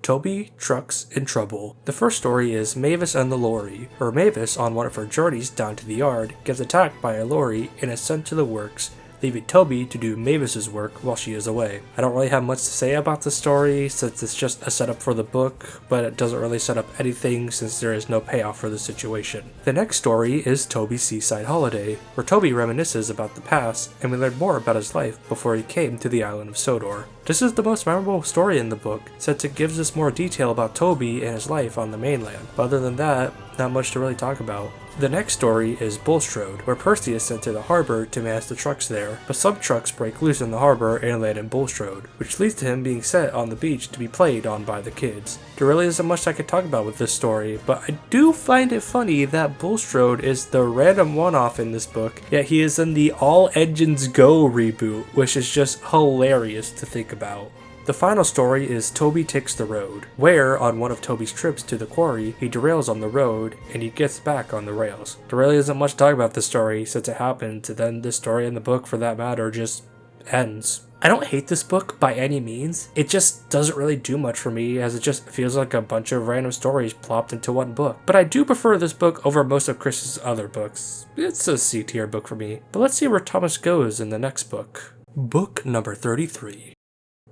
Toby, Trucks, and Trouble. The first story is Mavis and the Lorry, where Mavis, on one of her journeys down to the yard, gets attacked by a lorry and is sent to the works, leaving Toby to do Mavis's work while she is away. I don't really have much to say about the story since it's just a setup for the book, but it doesn't really set up anything since there is no payoff for the situation. The next story is Toby's Seaside Holiday, where Toby reminisces about the past and we learn more about his life before he came to the island of Sodor. This is the most memorable story in the book, since it gives us more detail about Toby and his life on the mainland, but other than that, not much to really talk about. The next story is Bulstrode, where Percy is sent to the harbor to manage the trucks there, but some trucks break loose in the harbor and land in Bulstrode, which leads to him being set on the beach to be played on by the kids. There really isn't much I could talk about with this story, but I do find it funny that Bulstrode is the random one-off in this book, yet he is in the All Engines Go reboot, which is just hilarious to think about. The final story is Toby Takes the Road, where, on one of Toby's trips to the quarry, he derails on the road, and he gets back on the rails. There really isn't much to talk about this story, since it happens, and then the story in the book, for that matter, just ends. I don't hate this book by any means, it just doesn't really do much for me, as it just feels like a bunch of random stories plopped into one book. But I do prefer this book over most of Chris's other books. It's a C-tier book for me. But let's see where Thomas goes in the next book. Book number 33.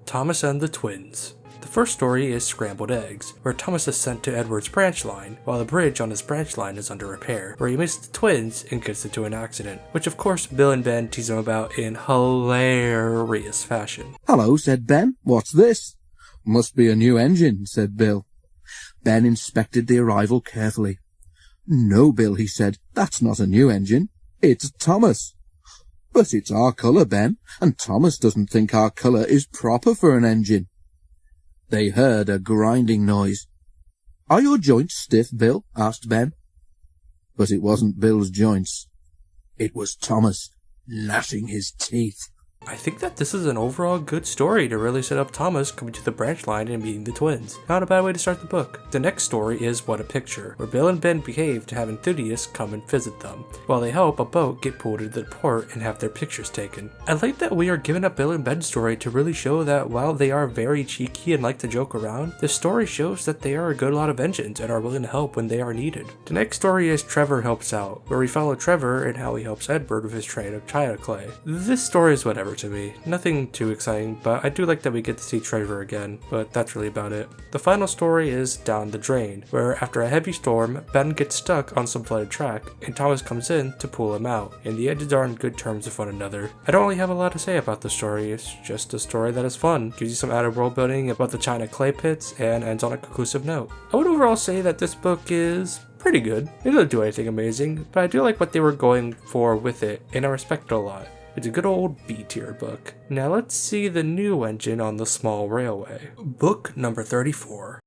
Thomas and the Twins. The first story is Scrambled Eggs, where Thomas is sent to Edward's branch line, while the bridge on his branch line is under repair, where he meets the twins and gets into an accident, which of course Bill and Ben tease him about in hilarious fashion. "Hello," said Ben. "What's this?" "Must be a new engine," said Bill. Ben inspected the arrival carefully. "No, Bill," he said, "that's not a new engine. It's Thomas." "But it's our colour, Ben, and Thomas doesn't think our colour is proper for an engine." They heard a grinding noise. "Are your joints stiff, Bill?" asked Ben. But it wasn't Bill's joints. It was Thomas, gnashing his teeth. I think that this is an overall good story to really set up Thomas coming to the branch line and meeting the twins. Not a bad way to start the book. The next story is What a Picture, where Bill and Ben behave to have enthusiasts come and visit them, while they help a boat get pulled into the port and have their pictures taken. I like that we are giving a Bill and Ben story to really show that while they are very cheeky and like to joke around, the story shows that they are a good lot of engines and are willing to help when they are needed. The next story is Trevor Helps Out, where we follow Trevor and how he helps Edward with his train of China clay. This story is whatever to me. Nothing too exciting, but I do like that we get to see Trevor again, but that's really about it. The final story is Down the Drain, where after a heavy storm, Ben gets stuck on some flooded track, and Thomas comes in to pull him out, and the engines are on good terms with one another. I don't really have a lot to say about the story, it's just a story that is fun, gives you some added world building about the China clay pits, and ends on a conclusive note. I would overall say that this book is pretty good. It doesn't do anything amazing, but I do like what they were going for with it, and I respect it a lot. It's a good old B-tier book. Now let's see the new engine on the small railway. Book number 34.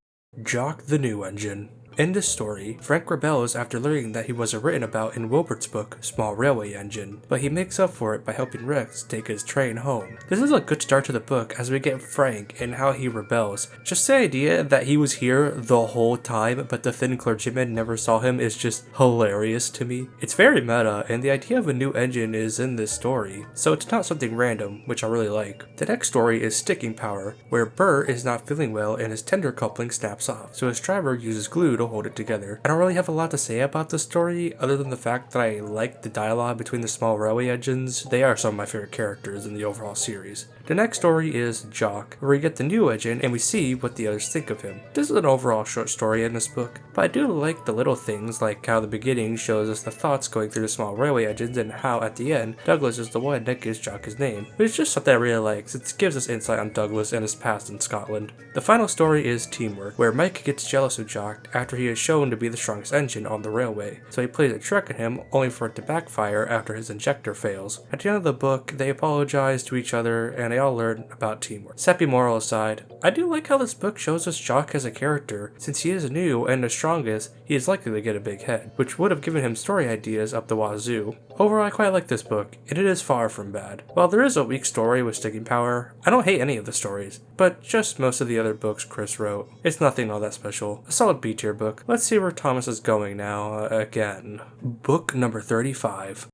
Jock the New Engine. In this story, Frank rebels after learning that he wasn't written about in Wilbert's book, Small Railway Engine, but he makes up for it by helping Rex take his train home. This is a good start to the book as we get Frank and how he rebels. Just the idea that he was here the whole time, but the thin clergyman never saw him is just hilarious to me. It's very meta, and the idea of a new engine is in this story, so it's not something random, which I really like. The next story is Sticking Power, where Burr is not feeling well and his tender coupling snaps off, so his driver uses glue to hold it together. I don't really have a lot to say about this story other than the fact that I like the dialogue between the small railway engines. They are some of my favorite characters in the overall series. The next story is Jock, where we get the new engine and we see what the others think of him. This is an overall short story in this book, but I do like the little things like how the beginning shows us the thoughts going through the small railway engines and how at the end Douglas is the one that gives Jock his name. But it's just something I really like since it gives us insight on Douglas and his past in Scotland. The final story is Teamwork, where Mike gets jealous of Jock after he is shown to be the strongest engine on the railway, so he plays a trick on him only for it to backfire after his injector fails. At the end of the book, they apologize to each other and they all learn about teamwork. Sappy moral aside, I do like how this book shows us Jock as a character. Since he is new and the strongest, he is likely to get a big head, which would have given him story ideas up the wazoo. Overall, I quite like this book, and it is far from bad. While there is a weak story with Sticking Power, I don't hate any of the stories, but just most of the other books Chris wrote. It's nothing all that special. A solid B-tier book. Let's see where Thomas is going now, again. Book number 35.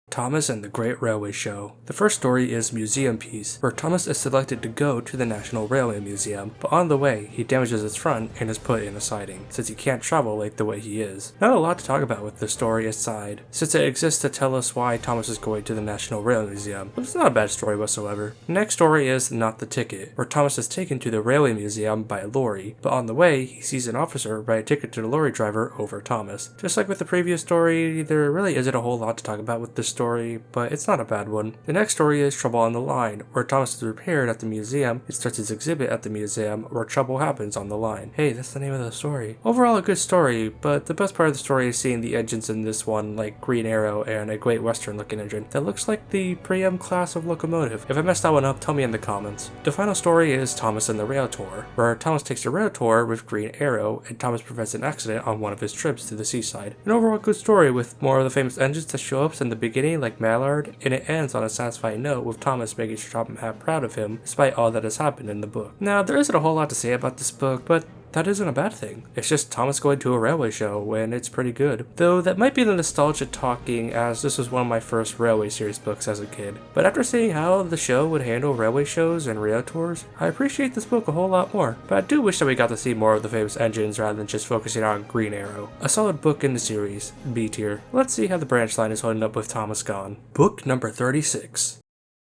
Thomas and the Great Railway Show. The first story is Museum Piece, where Thomas is selected to go to the National Railway Museum, but on the way, he damages its front and is put in a siding, since he can't travel like the way he is. Not a lot to talk about with the story aside, since it exists to tell us why Thomas is going to the National Railway Museum, but it's not a bad story whatsoever. The next story is Not the Ticket, where Thomas is taken to the Railway Museum by a lorry, but on the way, he sees an officer write a ticket to the lorry driver over Thomas. Just like with the previous story, there really isn't a whole lot to talk about with this story, but it's not a bad one. The next story is Trouble on the Line, where Thomas is repaired at the museum and starts his exhibit at the museum where trouble happens on the line. Hey, that's the name of the story. Overall a good story, but the best part of the story is seeing the engines in this one, like Green Arrow and a Great Western looking engine that looks like the pre-M class of locomotive. If I messed that one up, tell me in the comments. The final story is Thomas and the Rail Tour, where Thomas takes a rail tour with Green Arrow and Thomas prevents an accident on one of his trips to the seaside. An overall good story with more of the famous engines that show up in the beginning like Mallard, and it ends on a satisfying note with Thomas making sure Tom is proud of him despite all that has happened in the book. Now, there isn't a whole lot to say about this book, but that isn't a bad thing. It's just Thomas going to a railway show, and it's pretty good. Though that might be the nostalgia talking, as this was one of my first railway series books as a kid. But after seeing how the show would handle railway shows and rail tours, I appreciate this book a whole lot more. But I do wish that we got to see more of the famous engines rather than just focusing on Green Arrow. A solid book in the series, B tier. Let's see how the branch line is holding up with Thomas gone. Book number 36.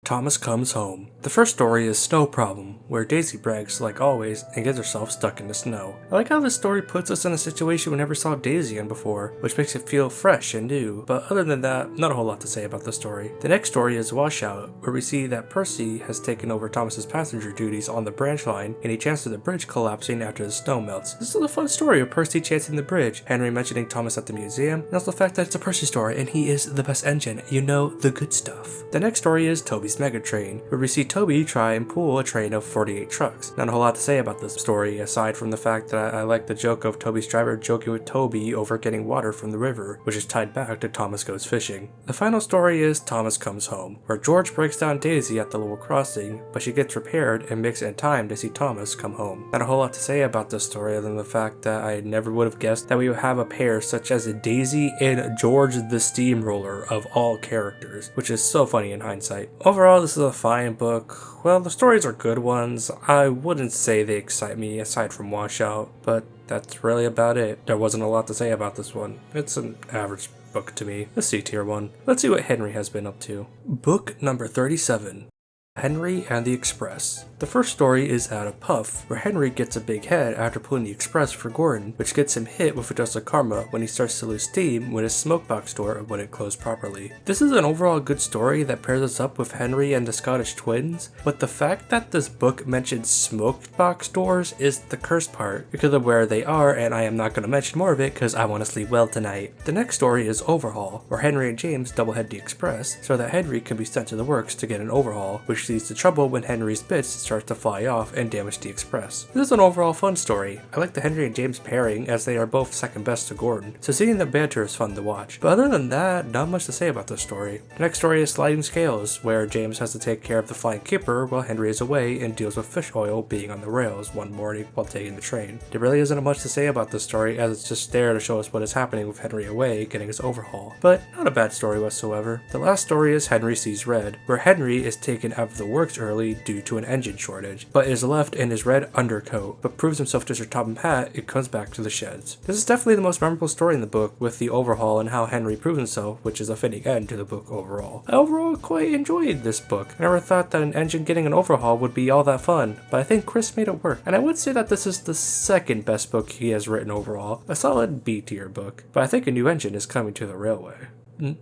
Thomas Comes Home. The first story is Snow Problem, where Daisy brags like always and gets herself stuck in the snow. I like how this story puts us in a situation we never saw Daisy in before, which makes it feel fresh and new, but other than that, not a whole lot to say about the story. The next story is Washout, where we see that Percy has taken over Thomas's passenger duties on the branch line, and he chances the bridge collapsing after the snow melts. This is a fun story of Percy chancing the bridge, Henry mentioning Thomas at the museum, and also the fact that it's a Percy story and he is the best engine, you know, the good stuff. The next story is Toby's Toby's mega train, where we see Toby try and pull a train of 48 trucks. Not a whole lot to say about this story, aside from the fact that I like the joke of Toby's driver joking with Toby over getting water from the river, which is tied back to Thomas Goes Fishing. The final story is Thomas Comes Home, where George breaks down Daisy at the level crossing, but she gets repaired and makes it in time to see Thomas come home. Not a whole lot to say about this story other than the fact that I never would have guessed that we would have a pair such as Daisy and George the Steamroller of all characters, which is so funny in hindsight. Overall, this is a fine book. Well, the stories are good ones. I wouldn't say they excite me aside from Washout, but that's really about it. There wasn't a lot to say about this one. It's an average book to me, a C tier one. Let's see what Henry has been up to. Book number 37. Henry and the Express. The first story is Out of Puff, where Henry gets a big head after pulling the express for Gordon, which gets him hit with a dose of karma when he starts to lose steam when his smokebox door wouldn't close properly. This is an overall good story that pairs us up with Henry and the Scottish twins, but the fact that this book mentions smokebox doors is the cursed part because of where they are, and I am not going to mention more of it because I want to sleep well tonight. The next story is Overhaul, where Henry and James doublehead the express so that Henry can be sent to the works to get an overhaul, which leads to trouble when Henry's bits start to fly off and damage the express. This is an overall fun story. I like the Henry and James pairing as they are both second best to Gordon, so seeing them banter is fun to watch. But other than that, not much to say about this story. The next story is Sliding Scales, where James has to take care of the flying keeper while Henry is away and deals with fish oil being on the rails one morning while taking the train. There really isn't much to say about this story as it's just there to show us what is happening with Henry away getting his overhaul, but not a bad story whatsoever. The last story is Henry Sees Red, where Henry is taken out of the works early due to an engine shortage, but is left in his red undercoat, but proves himself to Sir Topham Hatt and comes back to the sheds. This is definitely the most memorable story in the book, with the overhaul and how Henry proves himself, which is a fitting end to the book overall. I overall quite enjoyed this book. I never thought that an engine getting an overhaul would be all that fun, but I think Chris made it work. And I would say that this is the second best book he has written overall, a solid B tier book, but I think a new engine is coming to the railway.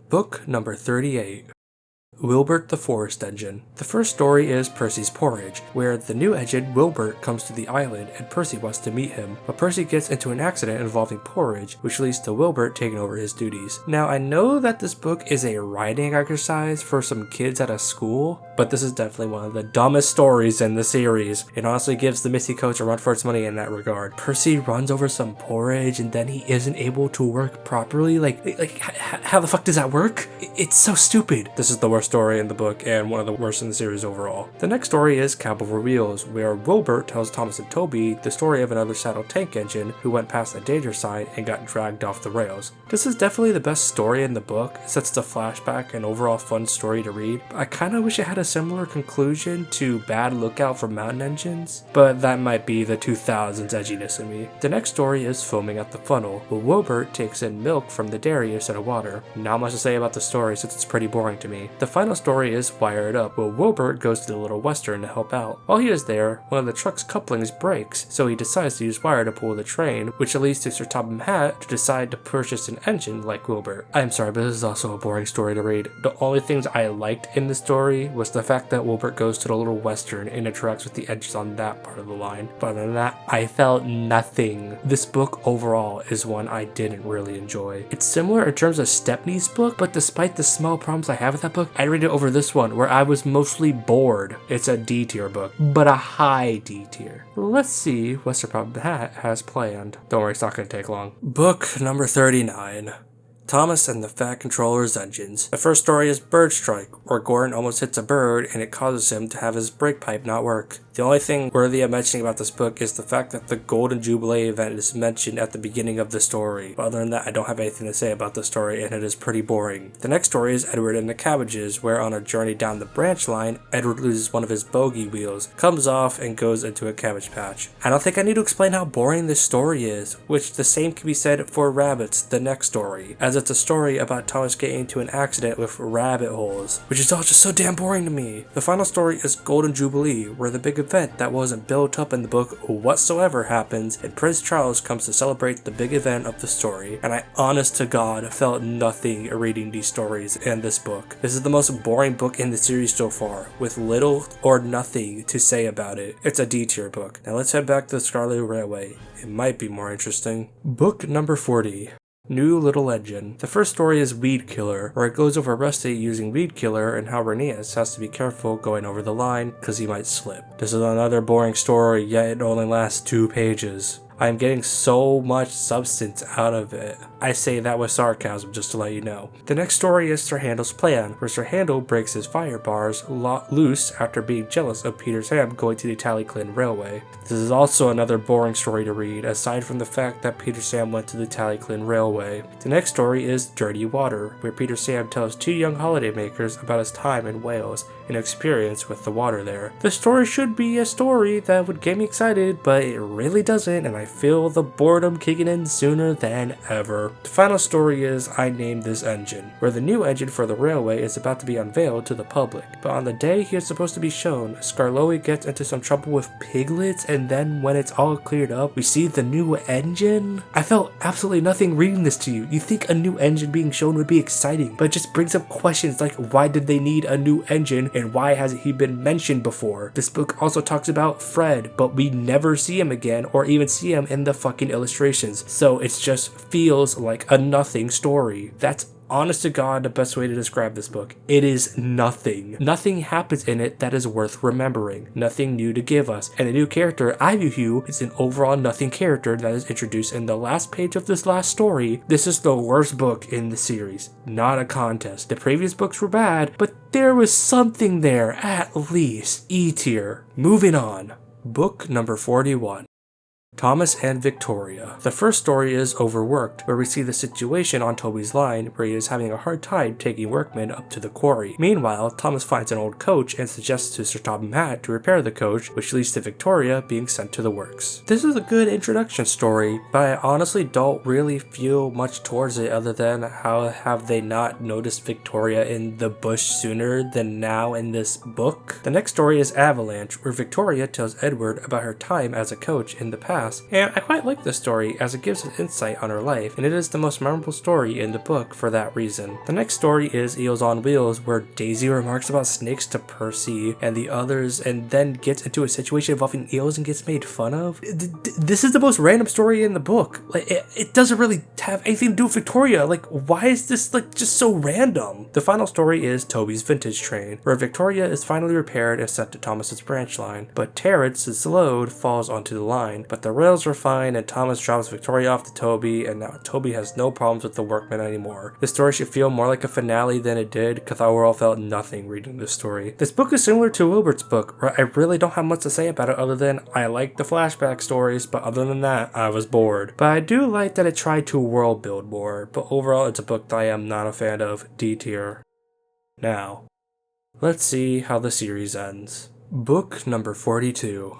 Book number 38. Wilbert the Forest Engine. The first story is Percy's Porridge, where the new engine Wilbert comes to the island and Percy wants to meet him, but Percy gets into an accident involving porridge, which leads to Wilbert taking over his duties. Now, I know that this book is a writing exercise for some kids at a school, but this is definitely one of the dumbest stories in the series. It honestly gives the Misty Coach a run for its money in that regard. Percy runs over some porridge and then he isn't able to work properly. How the fuck does that work? It's so stupid. This is the worst story in the book and one of the worst in the series overall. The next story is Cab Over Wheels, where Wilbert tells Thomas and Toby the story of another saddle tank engine who went past the danger sign and got dragged off the rails. This is definitely the best story in the book, since it's a flashback and overall fun story to read. I kinda wish it had a similar conclusion to Bad Lookout for Mountain Engines, but that might be the 2000s edginess in me. The next story is Foaming at the Funnel, where Wilbert takes in milk from the dairy instead of water. Not much to say about the story since it's pretty boring to me. The final story is Wired Up, where Wilbert goes to the Little Western to help out. While he is there, one of the truck's couplings breaks, so he decides to use wire to pull the train, which leads to Sir Topham Hatt to decide to purchase an engine like Wilbert. I'm sorry, but this is also a boring story to read. The only things I liked in the story was the fact that Wilbert goes to the Little Western and interacts with the engines on that part of the line. But other than that, I felt nothing. This book overall is one I didn't really enjoy. It's similar in terms of Stepney's book, but despite the small problems I have with that book, I read it over this one where I was mostly bored. It's a D tier book, but a high D tier. Let's see what Sir Topham Hatt has planned. Don't worry, it's not going to take long. Book number 39. Thomas and the Fat Controller's Engines. The first story is Bird Strike, where Gordon almost hits a bird and it causes him to have his brake pipe not work. The only thing worthy of mentioning about this book is the fact that the Golden Jubilee event is mentioned at the beginning of the story. But other than that, I don't have anything to say about the story, and it is pretty boring. The next story is Edward and the Cabbages, where on a journey down the branch line, Edward loses one of his bogey wheels, comes off, and goes into a cabbage patch. I don't think I need to explain how boring this story is, which the same can be said for Rabbits, the next story, as it's a story about Thomas getting into an accident with rabbit holes, which is all just so damn boring to me. The final story is Golden Jubilee, where the big event that wasn't built up in the book whatsoever happens, and Prince Charles comes to celebrate the big event of the story, and I honest to God felt nothing reading these stories and this book. This is the most boring book in the series so far, with little or nothing to say about it. It's a D tier book. Now let's head back to the Scarlet Railway. It might be more interesting. Book number 40. New Little Engine. The first story is Weed Killer, where it goes over Rusty using Weed Killer and how Rhaenyra has to be careful going over the line because he might slip. This is another boring story, yet it only lasts 2 pages. I am getting so much substance out of it. I say that with sarcasm, just to let you know. The next story is Sir Handel's Plan, where Sir Handel breaks his fire bars loose after being jealous of Peter Sam going to the Tallyclin Railway. This is also another boring story to read, aside from the fact that Peter Sam went to the Tallyclin Railway. The next story is Dirty Water, where Peter Sam tells 2 young holidaymakers about his time in Wales and experience with the water there. The story should be a story that would get me excited, but it really doesn't, and I feel the boredom kicking in sooner than ever. The final story is I Named This Engine, where the new engine for the railway is about to be unveiled to the public, but on the day he is supposed to be shown, Skarloey gets into some trouble with piglets, and then when it's all cleared up, we see the new engine? I felt absolutely nothing reading this to you. You think a new engine being shown would be exciting, but it just brings up questions like why did they need a new engine and why hasn't he been mentioned before? This book also talks about Fred, but we never see him again or even see him in the fucking illustrations, so it just feels like a nothing story. That's honest to God the best way to describe this book. It is nothing. Nothing happens in it that is worth remembering. Nothing new to give us. And the new character, Ivyhue, is an overall nothing character that is introduced in the last page of this last story. This is the worst book in the series. Not a contest. The previous books were bad, but there was something there at least. E tier. Moving on. Book number 41. Thomas and Victoria. The first story is Overworked, where we see the situation on Toby's line where he is having a hard time taking workmen up to the quarry. Meanwhile, Thomas finds an old coach and suggests to Sir Topham Hatt to repair the coach, which leads to Victoria being sent to the works. This is a good introduction story, but I honestly don't really feel much towards it other than how have they not noticed Victoria in the bush sooner than now in this book? The next story is Avalanche, where Victoria tells Edward about her time as a coach in the past. And I quite like this story as it gives us insight on her life, and it is the most memorable story in the book for that reason. The next story is Eels on Wheels, where Daisy remarks about snakes to Percy and the others and then gets into a situation involving eels and gets made fun of. This is the most random story in the book. Like, it doesn't really have anything to do with Victoria. Like, why is this like just so random? The final story is Toby's Vintage Train, where Victoria is finally repaired and sent to Thomas's branch line, but Terrence's load falls onto the line, but the rails are fine and Thomas drops Victoria off to Toby, and now Toby has no problems with the workmen anymore. This story should feel more like a finale than it did, because I overall felt nothing reading this story. This book is similar to Wilbert's book, where I really don't have much to say about it other than I like the flashback stories, but other than that, I was bored. But I do like that it tried to world build more, but overall it's a book that I am not a fan of. D tier. Now, let's see how the series ends. Book number 42.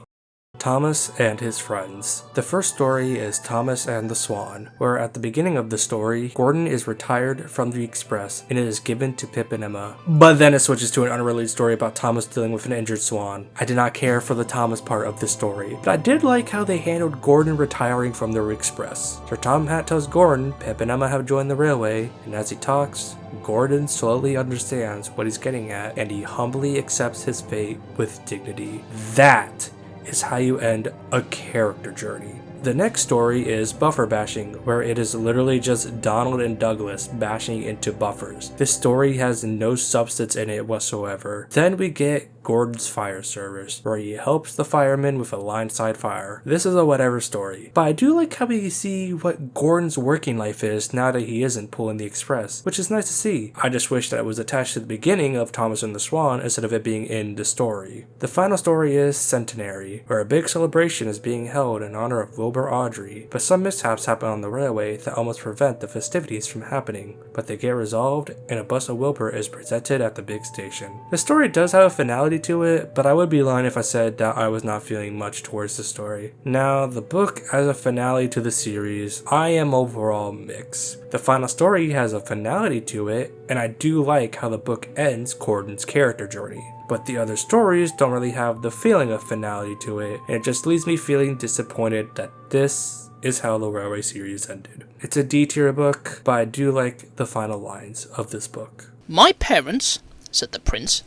Thomas and his friends. The first story is Thomas and the Swan, where at the beginning of the story, Gordon is retired from the Express and it is given to Pip and Emma. But then it switches to an unrelated story about Thomas dealing with an injured Swan. I did not care for the Thomas part of this story, but I did like how they handled Gordon retiring from the Express. Sir Topham Hatt tells Gordon Pip and Emma have joined the railway, and as he talks, Gordon slowly understands what he's getting at, and he humbly accepts his fate with dignity. That is how you end a character journey. The next story is Buffer Bashing, where it is literally just Donald and Douglas bashing into buffers. This story has no substance in it whatsoever. Then we get Gordon's Fire Service, where he helps the firemen with a line-side fire. This is a whatever story, but I do like how we see what Gordon's working life is now that he isn't pulling the express, which is nice to see. I just wish that it was attached to the beginning of Thomas and the Swan instead of it being in the story. The final story is Centenary, where a big celebration is being held in honor of Wilbert Audrey, but some mishaps happen on the railway that almost prevent the festivities from happening, but they get resolved and a bust of Wilbert is presented at the big station. The story does have a finality to it, but I would be lying if I said that I was not feeling much towards the story. Now, the book as a finale to the series, I am overall mixed. The final story has a finality to it, and I do like how the book ends Gordon's character journey. But the other stories don't really have the feeling of finality to it, and it just leaves me feeling disappointed that this is how the Railway series ended. It's a D tier book, but I do like the final lines of this book. "My parents," said the prince,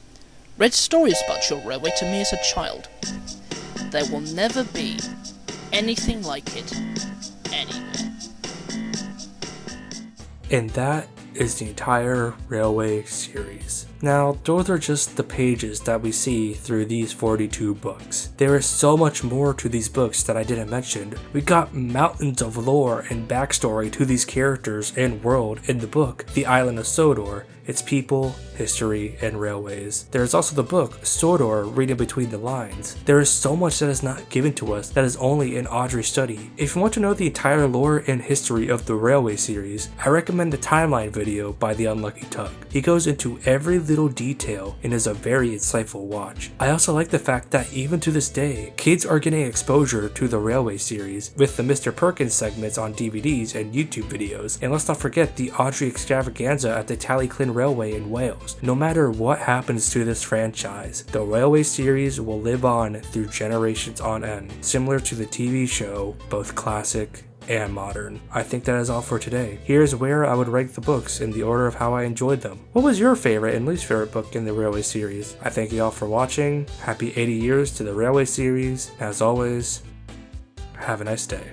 "read stories about your railway to me as a child. There will never be anything like it anywhere." And that is the entire Railway series. Now, those are just the pages that we see through these 42 books. There is so much more to these books that I didn't mention. We got mountains of lore and backstory to these characters and world in the book, The Island of Sodor, its people, history, and railways. There is also the book, Sodor, Reading Between the Lines. There is so much that is not given to us that is only in Audrey's study. If you want to know the entire lore and history of the Railway series, I recommend the timeline video by The Unlucky Tug. He goes into every little detail and is a very insightful watch. I also like the fact that even to this day, kids are getting exposure to the Railway series with the Mr. Perkins segments on DVDs and YouTube videos. And let's not forget the Audrey extravaganza at the Tallyclin Railway in Wales. No matter what happens to this franchise, the Railway series will live on through generations on end, similar to the TV show, both classic and modern. I think that is all for today. Here's where I would rank the books in the order of how I enjoyed them. What was your favorite and least favorite book in the Railway series? I thank you all for watching. Happy 80 years to the Railway series. As always, have a nice day.